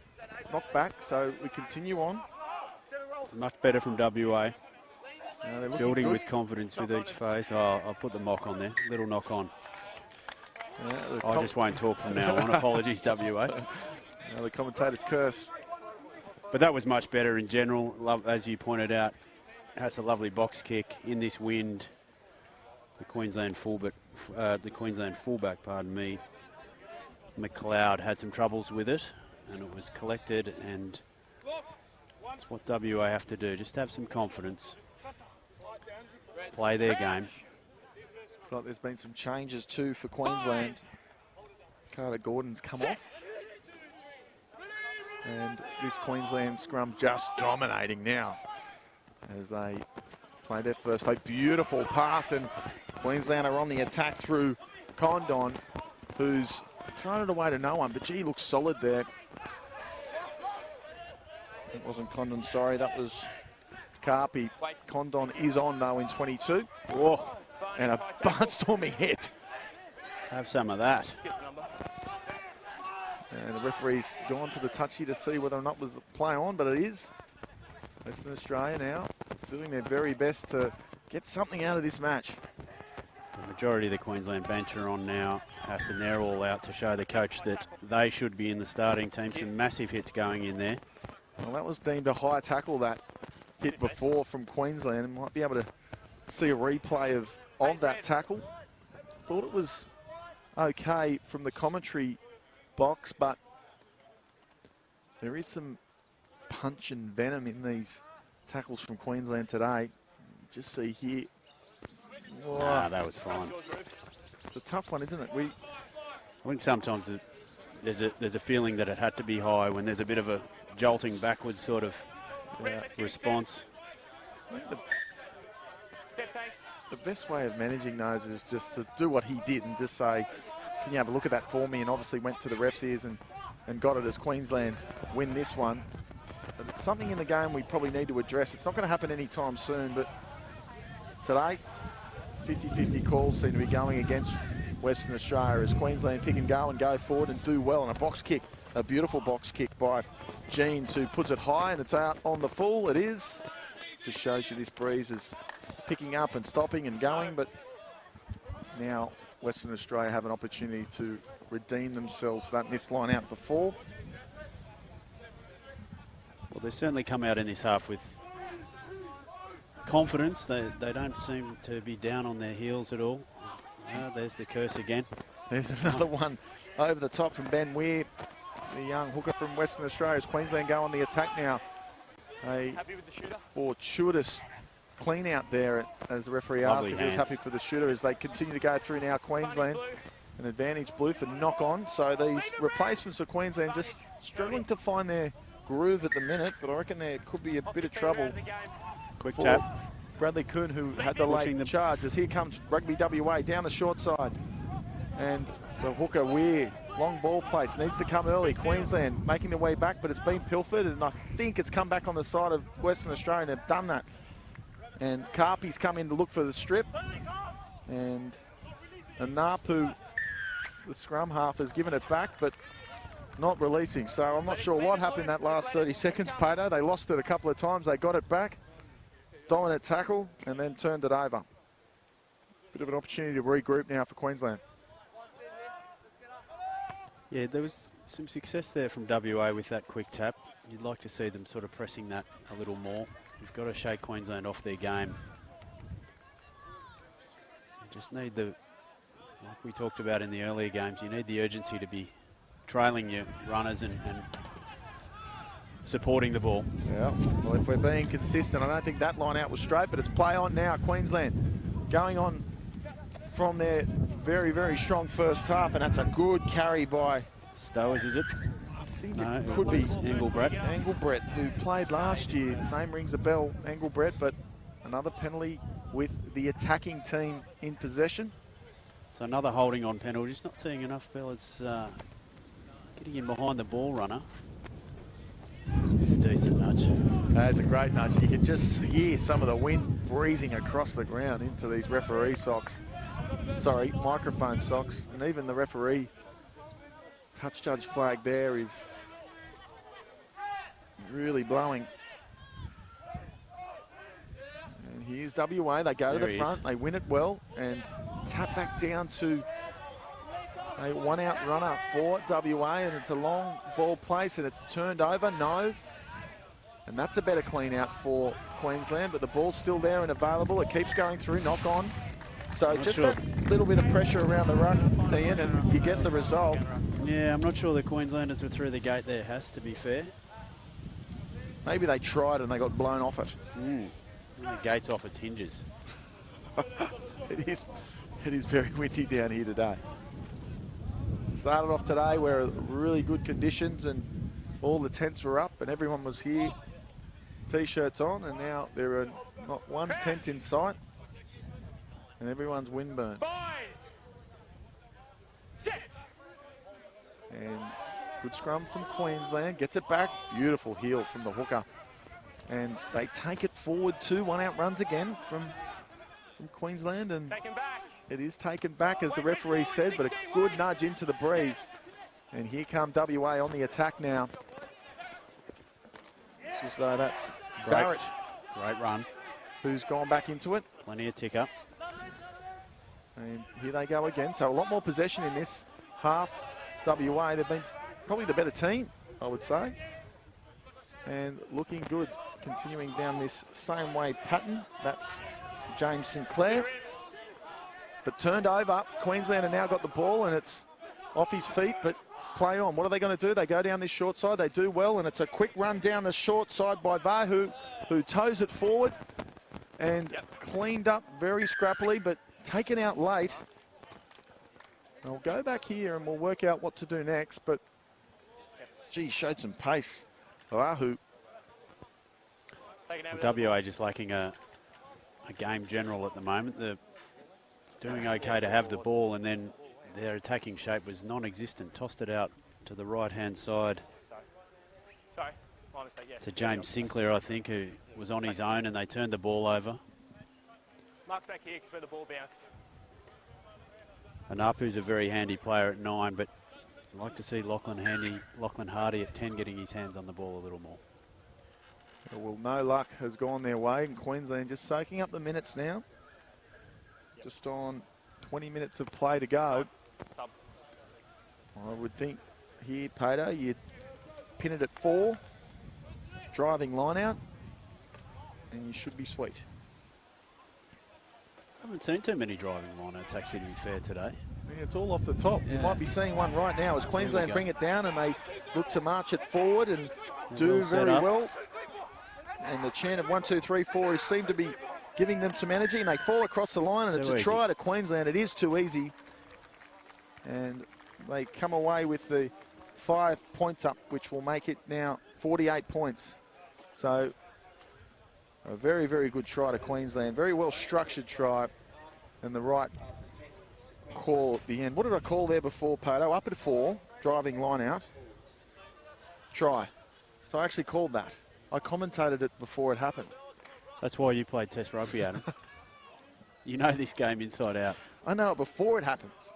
knock back, so we continue on. Much better from WA. Building good with confidence with each phase. Oh, I'll put the mock on there. Little knock on. I just won't talk from now on. Apologies, WA. The commentator's curse. But that was much better in general. As you pointed out, has a lovely box kick in this wind. The Queensland fullback, McLeod, had some troubles with it, and it was collected. And that's what WA have to do. Just have some confidence. Play their game. Looks like there's been some changes too for Queensland. Carter Gordon's come off. And this Queensland scrum just dominating now as they play their first fight. Beautiful pass, and Queensland are on the attack through Condon, who's thrown it away to no one, but gee, looks solid there. It wasn't Condon, sorry, that was Carpi. Condon is on though in 22. Whoa. And a barnstorming hit. Have some of that. And the referee's gone to the touchy to see whether or not was the play on, but it is. Western Australia now doing their very best to get something out of this match. The majority of the Queensland bench are on now. Hassan, they're all out to show the coach that they should be in the starting team. Some massive hits going in there. Well, that was deemed a high tackle, that hit before from Queensland, and might be able to see a replay of that tackle. Thought it was okay from the commentary box, but there is some punch and venom in these tackles from Queensland today. Just see here. That was fine. It's a tough one, isn't it? I think sometimes there's a feeling that it had to be high when there's a bit of a jolting backwards sort of response. I think the best way of managing those is just to do what he did and just say, can you have a look at that for me? And obviously went to the ref's ears and and got it as Queensland win this one. But it's something in the game we probably need to address. It's not going to happen anytime soon, but today, 50-50 calls seem to be going against Western Australia as Queensland pick and go forward and do well. And a box kick, a beautiful box kick by Jeans, who puts it high and it's out on the full. It is. Just shows you this breeze is picking up and stopping and going, but now Western Australia have an opportunity to redeem themselves for that missed line out before. Well, they certainly come out in this half with confidence. They don't seem to be down on their heels at all. There's the curse again. There's another one over the top from Ben Weir, the young hooker from Western Australia. As Queensland go on the attack now. A fortuitous clean out there as the referee asked if he was happy for the shooter as they continue to go through now. Queensland, an advantage blue for knock on. So these replacements for Queensland just struggling to find their groove at the minute, but I reckon there could be a bit of trouble. Quick tap. Bradley Kuhn, who had the late charge, as here comes Rugby WA down the short side. And the hooker Weir, long ball place, needs to come early. Queensland making their way back, but it's been pilfered, and I think it's come back on the side of Western Australia, and they've done that. And Karpi's come in to look for the strip. And Napu, the scrum half, has given it back, but not releasing. So I'm not sure what happened that last 30 seconds, Pato. They lost it a couple of times. They got it back. Dominant tackle, and then turned it over. Bit of an opportunity to regroup now for Queensland. Yeah, there was some success there from WA with that quick tap. You'd like to see them sort of pressing that a little more. You've got to shake Queensland off their game. You just need the, like we talked about in the earlier games, you need the urgency to be trailing your runners and supporting the ball. Yeah, well, if we're being consistent, I don't think that line out was straight, but it's play on now. Queensland going on from their very, very strong first half, and that's a good carry by Stowers, is it? I think it could be Engelbrett. Engelbrett, who played last year. Name rings a bell, Engelbrett, but another penalty with the attacking team in possession. So another holding on penalty. Just not seeing enough fellas getting in behind the ball runner. It's a decent nudge. That's a great nudge. You can just hear some of the wind breezing across the ground into these referee socks. Sorry, microphone socks. And even the referee touch judge flag there is really blowing. And here's WA. They go to the front. They win it well and tap back down to a one-out runner for WA, and it's a long ball place, and it's turned over. No. And that's a better clean-out for Queensland, but the ball's still there and available. It keeps going through, knock on. So just that little bit of pressure around the ruck, Ian, and you get the result. Yeah, I'm not sure the Queenslanders were through the gate there, has to be fair. Maybe they tried and they got blown off it. The gate's off its hinges. It is very windy down here today. Started off today where really good conditions and all the tents were up and everyone was here, T-shirts on, and now there are not one tent in sight and everyone's windburned. And good scrum from Queensland, gets it back, beautiful heel from the hooker. And they take it forward too, one out runs again from Queensland, and it is taken back, as the referee said, but a good nudge into the breeze. And here come WA on the attack now. It's as though that's Barrett. Great run. Who's gone back into it. Plenty of tick up. And here they go again. So a lot more possession in this half. WA, they've been probably the better team, I would say. And looking good, continuing down this same way pattern. That's James Sinclair. But turned over. Queensland have now got the ball and it's off his feet, but play on. What are they going to do? They go down this short side. They do well, and it's a quick run down the short side by Vahu, who toes it forward and cleaned up very scrappily, but taken out late. I'll go back here and we'll work out what to do next, but gee, showed some pace. Vahu. WA just lacking a game general at the moment. They're doing okay to have the ball, and then their attacking shape was non-existent. Tossed it out to the right-hand side. Sorry. Minus that, yes. To James Sinclair, I think, who was on his own and they turned the ball over. Mark's back here because where the ball bounced. And Apu's a very handy player at 9, but I'd like to see Lachlan Hardy at 10 getting his hands on the ball a little more. Well, no luck has gone their way, and Queensland just soaking up the minutes now. Just on 20 minutes of play to go. Sub. I would think here, Pato, you'd pin it at 4, driving line out, and you should be sweet. I haven't seen too many driving lineouts, actually, to be fair, today. Yeah, it's all off the top. Yeah. You might be seeing one right now as Queensland bring it down and they look to march it forward and do very well. And the chant of 1, 2, 3, 4 seem to be giving them some energy, and they fall across the line, and it's a try to Queensland. It is too easy. And they come away with the 5 points up, which will make it now 48 points. So a very, very good try to Queensland. Very well structured try, and the right call at the end. What did I call there before, Pato? Up at 4, driving line out. Try. So I actually called that. I commentated it before it happened. That's why you played Test rugby, Adam. You know this game inside out. I know it before it happens.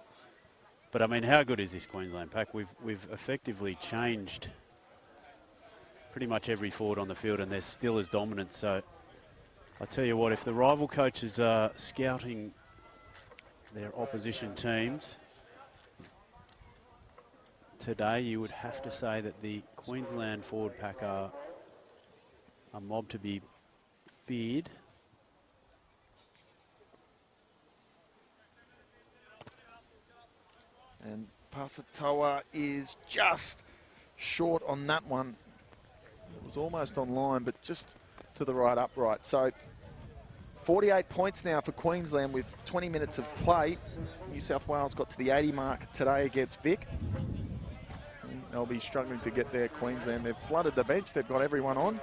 But I mean, how good is this Queensland pack? We've effectively changed pretty much every forward on the field, and they're still as dominant. So I tell you what, if the rival coaches are scouting their opposition teams today, you would have to say that the Queensland forward pack are a mob to be feared. And Pasatoa is just short on that one. It was almost on line, but just to the right upright. So 48 points now for Queensland with 20 minutes of play. New South Wales got to the 80 mark today against Vic. They'll be struggling to get there, Queensland. They've flooded the bench. They've got everyone on.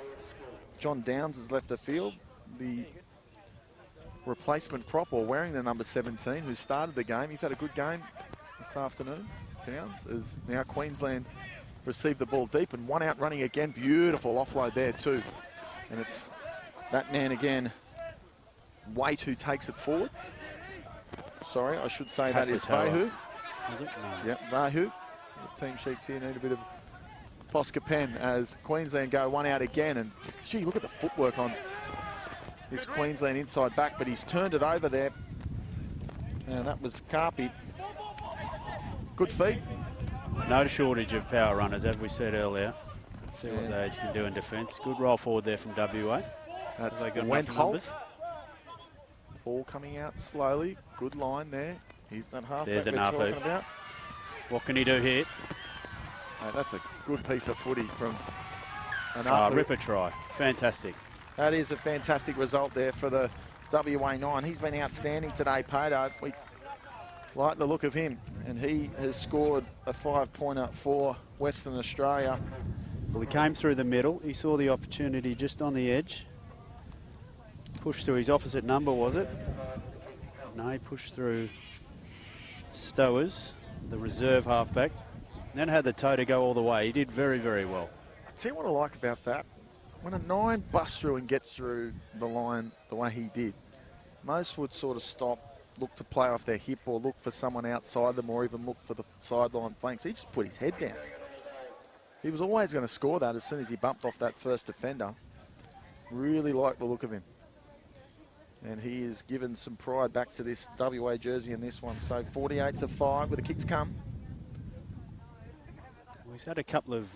John Downs has left the field. The replacement prop, or wearing the number 17, who started the game. He's had a good game this afternoon, Downs, as now Queensland received the ball deep and one out running again. Beautiful offload there too. And it's that man again, Waite, who takes it forward. Sorry, I should say that is Bahu. Is it? No. Yep, Bahu. The team sheets here need a bit of Posca pen as Queensland go one out again. And gee, look at the footwork on this Queensland inside back, but he's turned it over there. And that was Carpy. Good feet. No shortage of power runners, as we said earlier. Let's see what they can do in defence. Good roll forward there from WA. That's Wentholt. Ball coming out slowly. Good line there. He's that halfback There's an we're talking Apu. about. What can he do here? That's a good piece of footy from an Apu. Ripper try. Fantastic. That is a fantastic result there for the WA 9. He's been outstanding today, Pato. We like the look of him, and he has scored a 5-pointer for Western Australia. Well, he came through the middle. He saw the opportunity just on the edge. Pushed through his opposite number, was it? No, he pushed through Stowers, the reserve halfback. Then had the toe to go all the way. He did very, very well. I'll tell you what I like about that. When a 9 busts through and gets through the line the way he did, most would sort of stop, look to play off their hip or look for someone outside them or even look for the sideline flanks. He just put his head down. He was always going to score that as soon as he bumped off that first defender. Really like the look of him. And he has given some pride back to this WA jersey in this one. So 48-5 with the kicks come. Well, he's had a couple of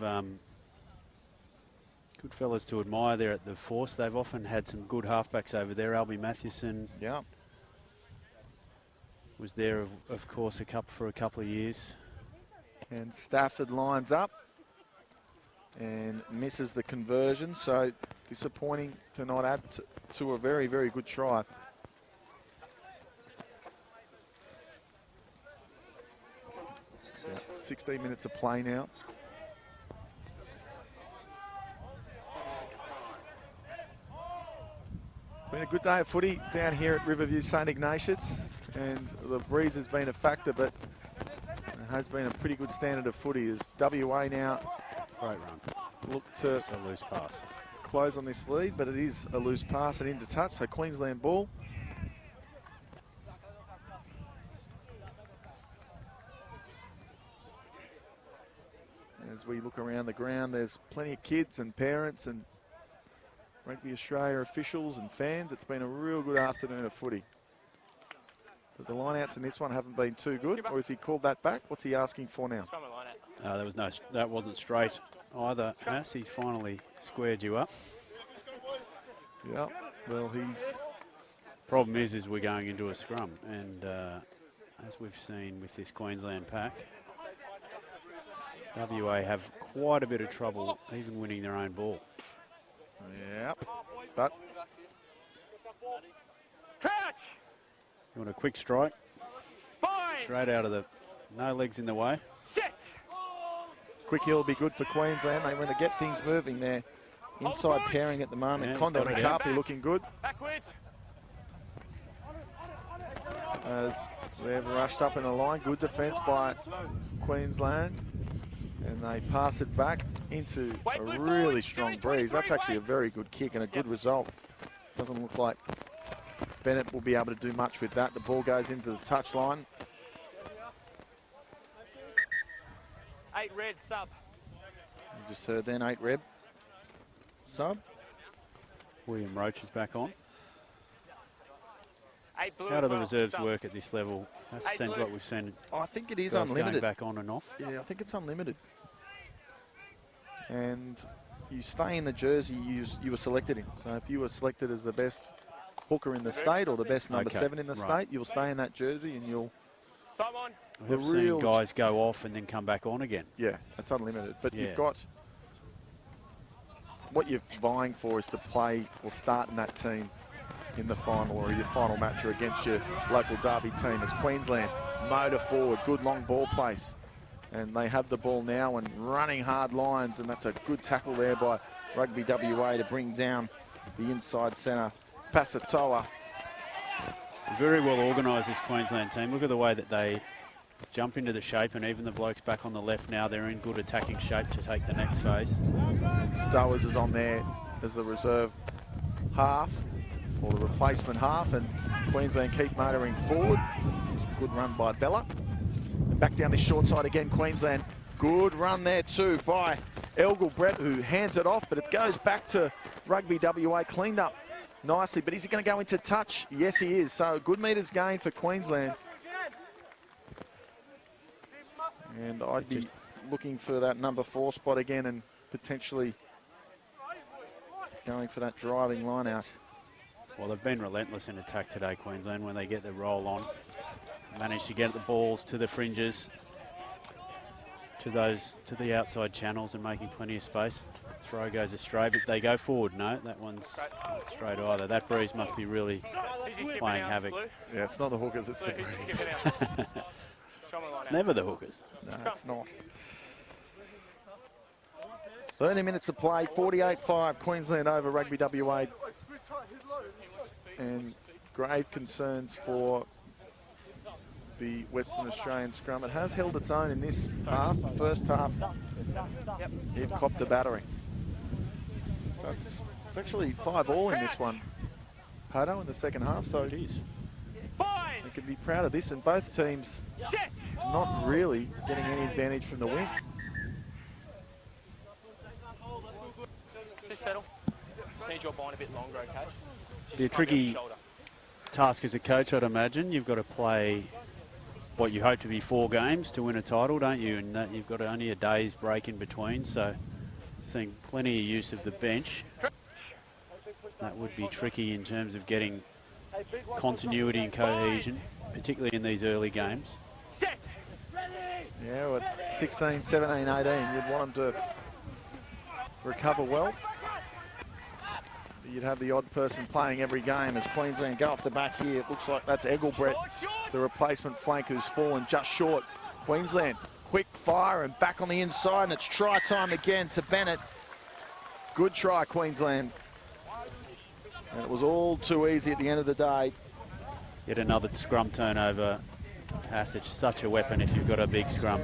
good fellas to admire there at the Force. They've often had some good halfbacks over there. Albie Mathewson was there, of course, for a couple of years. And Stafford lines up and misses the conversion. So disappointing to not add to a very, very good try. Yeah, 16 minutes of play now. It's been a good day of footy down here at Riverview St Ignatius, and the breeze has been a factor, but has been a pretty good standard of footy. As WA now Great run. look to Just a loose pass. close on this lead, but it is a loose pass and into touch, so Queensland ball. As we look around the ground, there's plenty of kids and parents and Rugby Australia officials and fans. It's been a real good afternoon of footy. But the lineouts in this one haven't been too good, or has he called that back? What's he asking for now? That wasn't straight either, Ass. He's finally squared you up. Yeah, well, he's... Problem is we're going into a scrum, and as we've seen with this Queensland pack, WA have quite a bit of trouble even winning their own ball. Yep, but... You want a quick strike? Straight out of the... No legs in the way. Quick hill will be good for Queensland. They want to get things moving there. Inside pairing at the moment. Yeah, Condon and Carpi looking good. Backwards. As they've rushed up in a line. Good defence by Queensland. And they pass it back into a really strong breeze. That's actually a very good kick and a good result. Doesn't look like Bennett will be able to do much with that. The ball goes into the touchline. 8 red sub. You just heard then 8 Reb sub. William Roach is back on. 8 blue. How do the reserves work at this level? That seems like we've seen I think it is guys unlimited. going back on and off. Yeah, I think it's unlimited. And you stay in the jersey you were selected in. So if you were selected as the best hooker in the state or the best number 7 in the state, you'll stay in that jersey and you'll... Time on. We've seen guys go off and then come back on again. Yeah, it's unlimited. But Yeah. you've got... What you're vying for is to play or start in that team in the final or your final match or against your local derby team. As Queensland motor forward, good long ball place. And they have the ball now and running hard lines, and that's a good tackle there by Rugby WA to bring down the inside centre, Pasatoa. Very well organised, this Queensland team. Look at the way that they jump into the shape, and even the blokes back on the left now, they're in good attacking shape to take the next phase. Stowers is on there as the reserve half, or the replacement half, and Queensland keep motoring forward. Good run by Bella. Back down this short side again, Queensland. Good run there too by Engelbrecht, who hands it off, but it goes back to Rugby WA, cleaned up nicely. But is he going to go into touch? Yes, he is. So good metres gain for Queensland. And I'd be looking for that number 4 spot again and potentially going for that driving line out. Well, they've been relentless in attack today, Queensland, when they get the roll on. Managed to get the balls to the fringes, to the outside channels and making plenty of space. Throw goes astray, but they go forward. No, that one's not straight either. That breeze must be really playing havoc. Yeah, it's not the hookers, it's the breeze. It's never the hookers. No, it's not. 30 minutes of play, 48-5, Queensland over Rugby WA. And grave concerns for the Western Australian scrum. It has held its own in this half. The first half, it copped the battering. So it's actually 5-all in this one, Pato, in the second half. So they can be proud of this. And both teams not really getting any advantage from the win. Just settle. Just need your bind a bit longer, okay? Just Be a tricky task as a coach, I'd imagine. You've got to play what you hope to be 4 games to win a title, don't you? And that you've got only a day's break in between, so seeing plenty of use of the bench. That would be tricky in terms of getting continuity and cohesion, particularly in these early games. Yeah, with 16, 17, 18, you'd want them to recover well. You'd have the odd person playing every game as Queensland go off the back here. It looks like that's Engelbrecht, the replacement flank, who's fallen just short. Queensland, quick fire and back on the inside, and it's try time again to Bennett. Good try, Queensland. And it was all too easy at the end of the day. Yet another scrum turnover Passage, such a weapon if you've got a big scrum.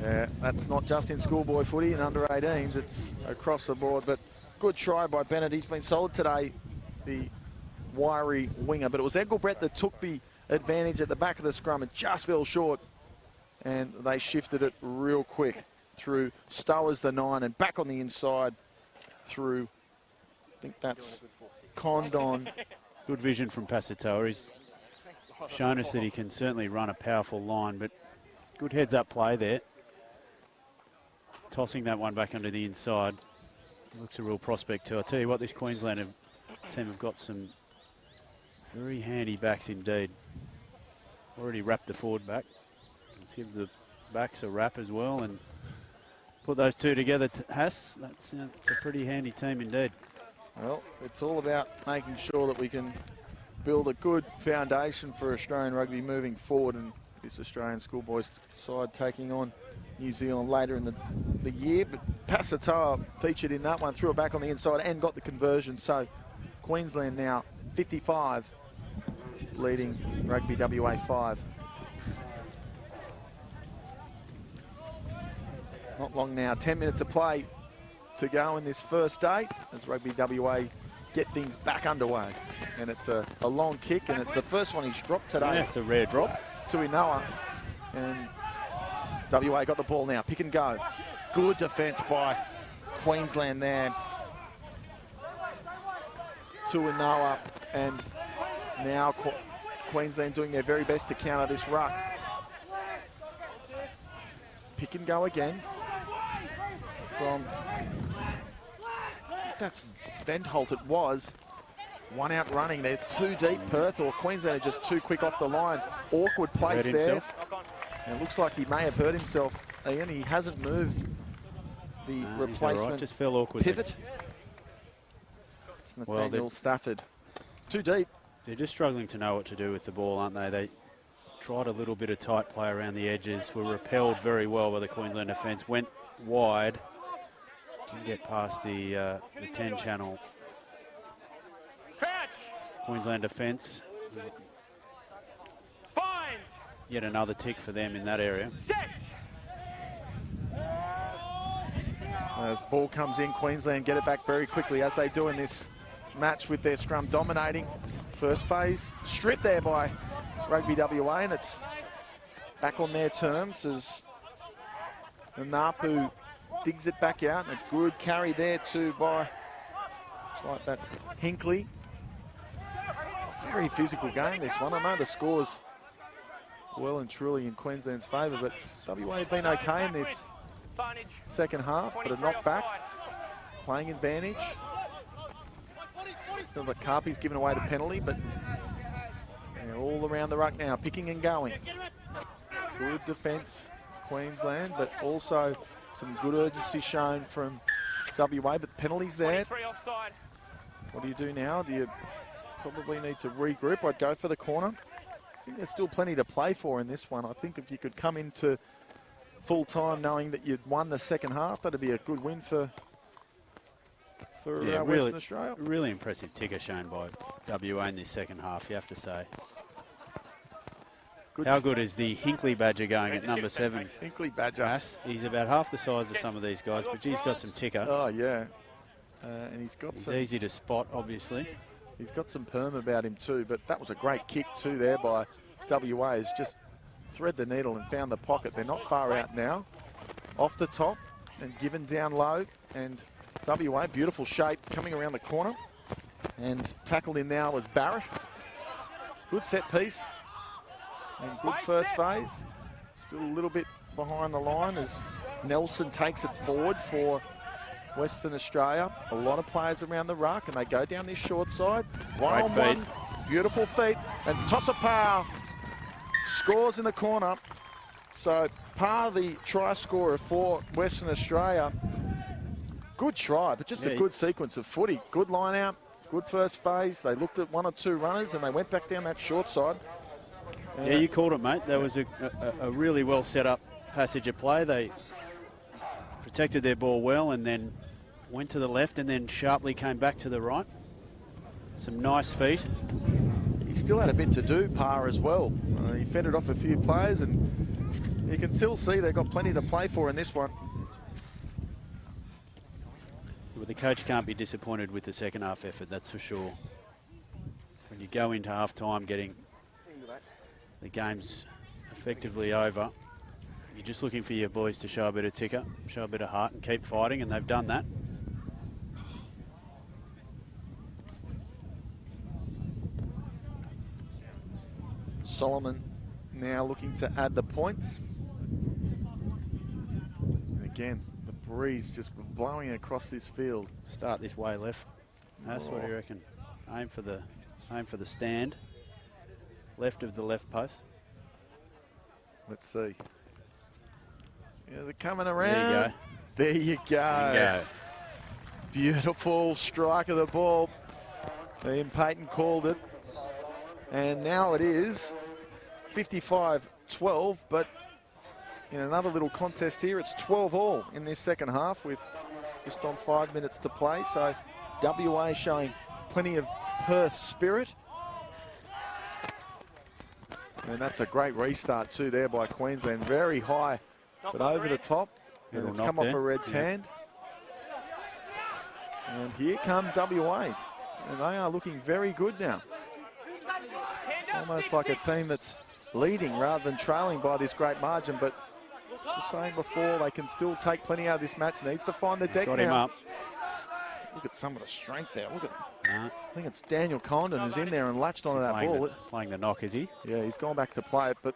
Yeah, that's not just in schoolboy footy and under 18s, it's across the board. But good try by Bennett. He's been solid today, the wiry winger. But it was Engelbrett that took the advantage at the back of the scrum and just fell short. And they shifted it real quick through Stowers the 9 and back on the inside through, I think that's Condon. Good vision from Pasatoa. He's shown us that he can certainly run a powerful line, but good heads-up play there. Tossing that one back under the inside. Looks a real prospect too. I'll tell you what, this Queensland team have got some very handy backs indeed. Already wrapped the forward back. Let's give the backs a wrap as well and put those two together. Haas, that's it's a pretty handy team indeed. Well, it's all about making sure that we can build a good foundation for Australian rugby moving forward, and this Australian schoolboys side taking on New Zealand later in the year. But Pasatoa featured in that one, threw it back on the inside and got the conversion. So Queensland now 55, leading Rugby WA 5. Not long now, 10 minutes of play to go in this first day as Rugby WA get things back underway. And it's a long kick, and it's the first one he's dropped today. Yeah, it's a rare drop. Tuinoa, and WA got the ball now. Pick and go. Good defence by Queensland there. Tuinoa, and now Queensland doing their very best to counter this ruck. Pick and go again from, that's Ventholt it was. One out running. They're too deep, Perth, or Queensland are just too quick off the line. Awkward place there. And it looks like he may have hurt himself, Ian. He hasn't moved the replacement. Right. Just fell awkward. Pivot. It's Nathaniel Stafford. Too deep. They're just struggling to know what to do with the ball, aren't they? They tried a little bit of tight play around the edges, were repelled very well by the Queensland defence, went wide, didn't get past the 10 channel. Queensland defence. Yet another tick for them in that area. As ball comes in, Queensland get it back very quickly, as they do in this match with their scrum dominating. First phase, stripped there by Rugby WA, and it's back on their terms as the Napu digs it back out. And a good carry there too by, looks like that's Hinkley. Very physical game, this one. I know the score's well and truly in Queensland's favour, but WA have been okay in this second half, but a knock back, playing advantage. Still like Carpy's given away the penalty, but they're all around the ruck now, picking and going. Good defence, Queensland, but also some good urgency shown from WA, but penalties there. What do you do now? Do you probably need to regroup? I'd go for the corner. I think there's still plenty to play for in this one. I think if you could come into full time knowing that you'd won the second half, that'd be a good win for Western Australia. Really impressive ticker shown by WA in this second half, you have to say. How good is the Hinkley Badger going at number 7? Hinkley Badger. He's about half the size of some of these guys, but he's got some ticker. Oh, yeah. And he's easy to spot, obviously. He's got some perm about him too, but that was a great kick too there by WA. He's just thread the needle and found the pocket. They're not far out now. Off the top and given down low, and WA, beautiful shape coming around the corner. And tackled in now was Barrett. Good set piece and good first phase. Still a little bit behind the line as Nelson takes it forward for Western Australia. A lot of players around the ruck, and they go down this short side. One-on-one, beautiful feet, and Tosapau scores in the corner. So Par, the try scorer for Western Australia. Good try, but just a good sequence of footy. Good line out, good first phase. They looked at one or two runners, and they went back down that short side. Yeah, you called it, mate. That was a really well set up passage of play. They protected their ball well and then went to the left and then sharply came back to the right. Some nice feet. still had a bit to do, Parr, as well. He fended off a few players, and you can still see they've got plenty to play for in this one. Well, the coach can't be disappointed with the second half effort, that's for sure. When you go into half time getting the game's effectively over, you're just looking for your boys to show a bit of ticker, show a bit of heart and keep fighting, and they've done that. Solomon now looking to add the points. And again, the breeze just blowing across this field. Start this way left. That's what do you reckon? Aim for the stand. Left of the left post. Let's see. Yeah, they're coming around. There you go. There you go. Beautiful strike of the ball. Ian Payton called it. And now it is 55-12, but in another little contest here, it's 12-all in this second half with just on 5 minutes to play. So WA showing plenty of Perth spirit. And that's a great restart too there by Queensland. Very high, but over the top. And it's come off a Red's hand. And here come WA. And they are looking very good now. Almost like a team that's leading rather than trailing by this great margin. But just saying before, they can still take plenty out of this match. Needs to find the deck now. Got him up. Look at some of the strength there. Look at, I think it's Daniel Condon who's in there and latched onto that ball. Playing the knock, is he? Yeah, he's gone back to play it. But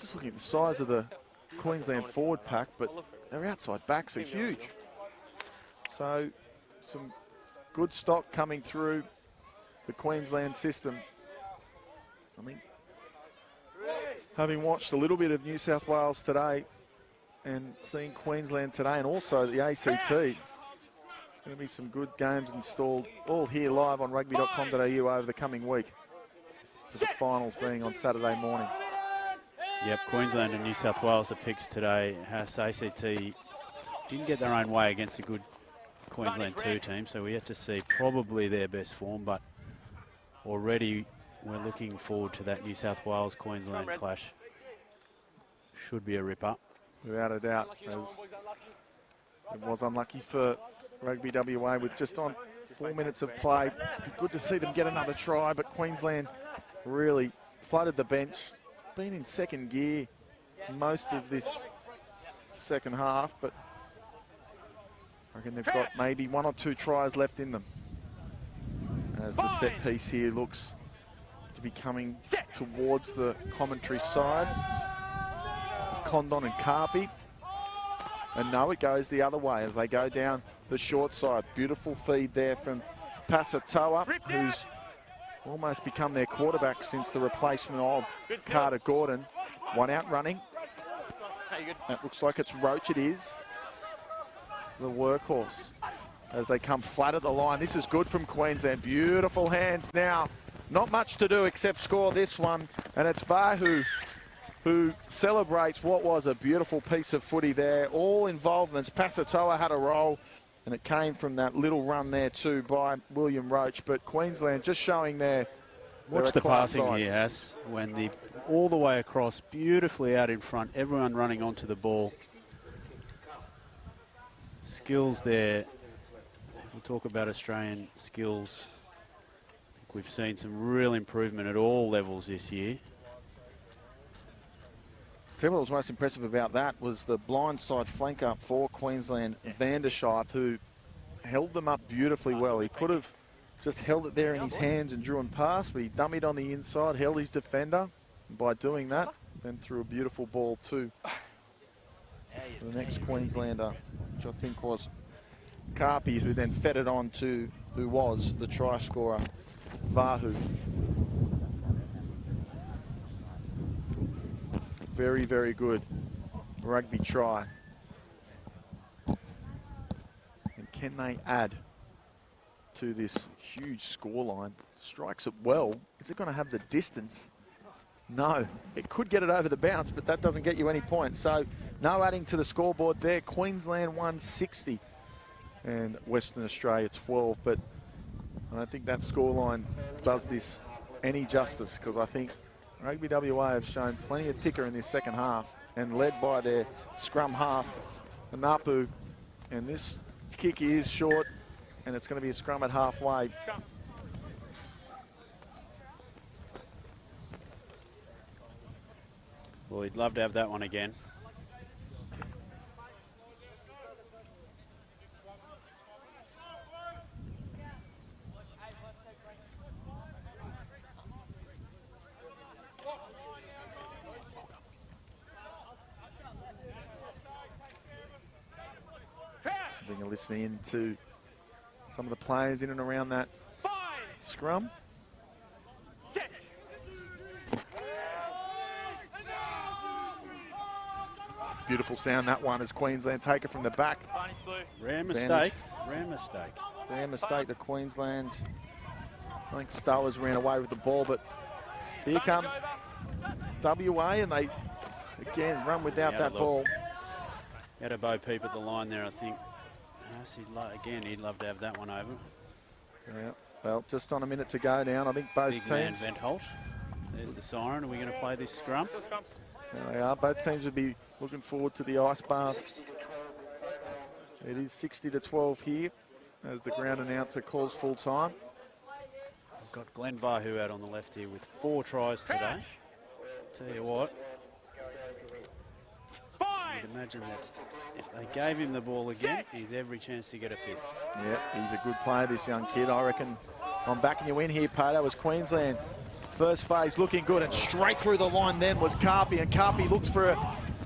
just looking at the size of the Queensland forward pack, but their outside backs are huge. So some good stock coming through the Queensland system. I think, having watched a little bit of New South Wales today and seeing Queensland today and also the ACT, there's going to be some good games installed all here live on Rugby.com.au over the coming week, with the finals being on Saturday morning. Yep, Queensland and New South Wales, the picks today. Has ACT didn't get their own way against a good Queensland 2 team, so we had to see probably their best form, but already we're looking forward to that New South Wales-Queensland clash. Should be a ripper. Without a doubt, as it was unlucky for Rugby WA with just on 4 minutes of play. Be good to see them get another try, but Queensland really flooded the bench. Been in second gear most of this second half, but I reckon they've got maybe 1 or 2 tries left in them. As the set piece here looks to be coming towards the commentary side of Condon and Carpi. And no, it goes the other way as they go down the short side. Beautiful feed there from Pasatoa, who's almost become their quarterback since the replacement of Carter Gordon. One out running. It looks like it's Roach, it is. The workhorse as they come flat at the line. This is good from Queensland. Beautiful hands now. Not much to do except score this one. And it's Vahu who celebrates what was a beautiful piece of footy there. All involvements. Pasatoa had a roll, and it came from that little run there too by William Roach. But Queensland just showing their Watch the passing side here, Hass, when all the way across, beautifully out in front, everyone running onto the ball. Skills there. We'll talk about Australian skills. I think we've seen some real improvement at all levels this year. Tell you what was most impressive about that was the blindside flanker for Queensland, Vanderschaaf, who held them up beautifully well. He could have just held it there in his hands and drew and passed, but he dummied on the inside, held his defender. And by doing that, then threw a beautiful ball to the next Queenslander, which I think was Carpi, who then fed it on to who was the try scorer, Vahu. Very, very good rugby try. And can they add to this huge scoreline? Strikes it well. Is it going to have the distance? No. It could get it over the bounce, but that doesn't get you any points. So no adding to the scoreboard there. Queensland 160 and Western Australia 12. But I don't think that scoreline does this any justice, because I think Rugby WA have shown plenty of ticker in this second half and led by their scrum half, Napu. And this kick is short, and it's going to be a scrum at halfway. Well, he'd love to have that one again. Having a listen in to some of the players in and around that scrum. Beautiful sound, that one, as Queensland take it from the back. Rare mistake. Rare mistake. Rare mistake to Queensland. I think Stowers ran away with the ball, but here come WA, and they again run without that ball. He had a bow peep at the line there, I think. Again, he'd love to have that one over. Yeah, well, just on a minute to go now, and I think both Big teams. Man Vent Holt. There's the siren. Are we going to play this scrum? There they are. Both teams would be looking forward to the ice baths. It is 60-12 here, as the ground announcer calls full time. We've got Glenn Vahu out on the left here with 4 tries today. Tell you what, you'd imagine that if they gave him the ball again, he's every chance to get a 5th. Yeah, he's a good player, this young kid. I reckon I'm backing you in here, Pato, as Queensland. First phase looking good, and straight through the line then was Carpi, and Carpi looks for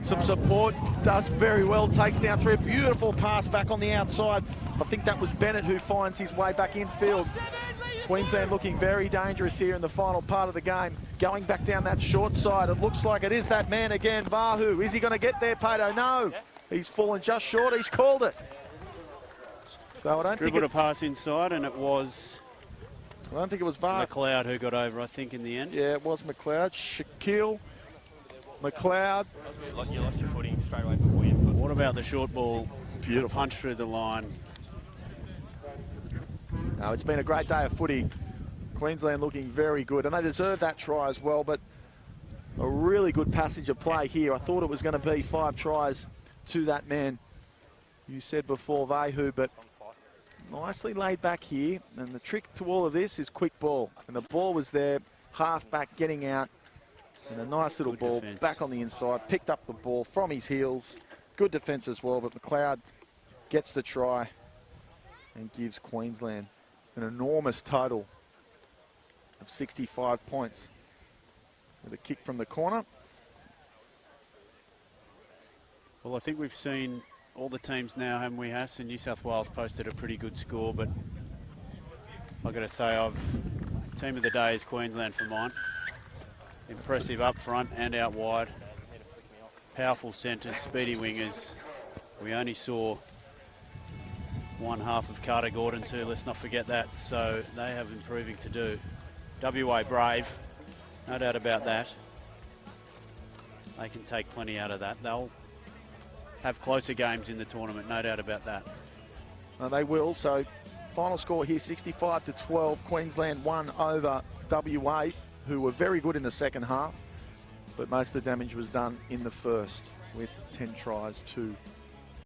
some support, does very well, takes down 3. Beautiful pass back on the outside. I think that was Bennett who finds his way back infield. Queensland looking very dangerous here in the final part of the game. Going back down that short side, it looks like it is that man again, Vahu. Is he going to get there, Pato? No. He's fallen just short. He's called it. So I don't think it's... a pass inside, and it was... I don't think it was Vahu. McLeod who got over, I think, in the end. Yeah, it was McLeod. Shaquille McLeod. You lost your footing straight away before you put. What about the short ball? Beautiful. Punch through the line. No, it's been a great day of footy. Queensland looking very good, and they deserve that try as well, but a really good passage of play here. I thought it was going to be 5 tries to that man you said before, Vahu, but nicely laid back here. And the trick to all of this is quick ball. And the ball was there, half back getting out, and a nice little ball back on the inside. Picked up the ball from his heels. Good defence as well, but McLeod gets the try and gives Queensland an enormous total of 65 points with a kick from the corner. Well, I think we've seen all the teams now, haven't we, Hass? And New South Wales posted a pretty good score, but I've got to say, team of the day is Queensland for mine. Impressive up front and out wide. Powerful centres, speedy wingers. We only saw one half of Carter Gordon too, let's not forget that. So they have improving to do. WA brave, no doubt about that. They can take plenty out of that. They'll have closer games in the tournament, no doubt about that. They will. So final score here, 65-12. Queensland won over WA, who were very good in the second half, but most of the damage was done in the first with 10 tries to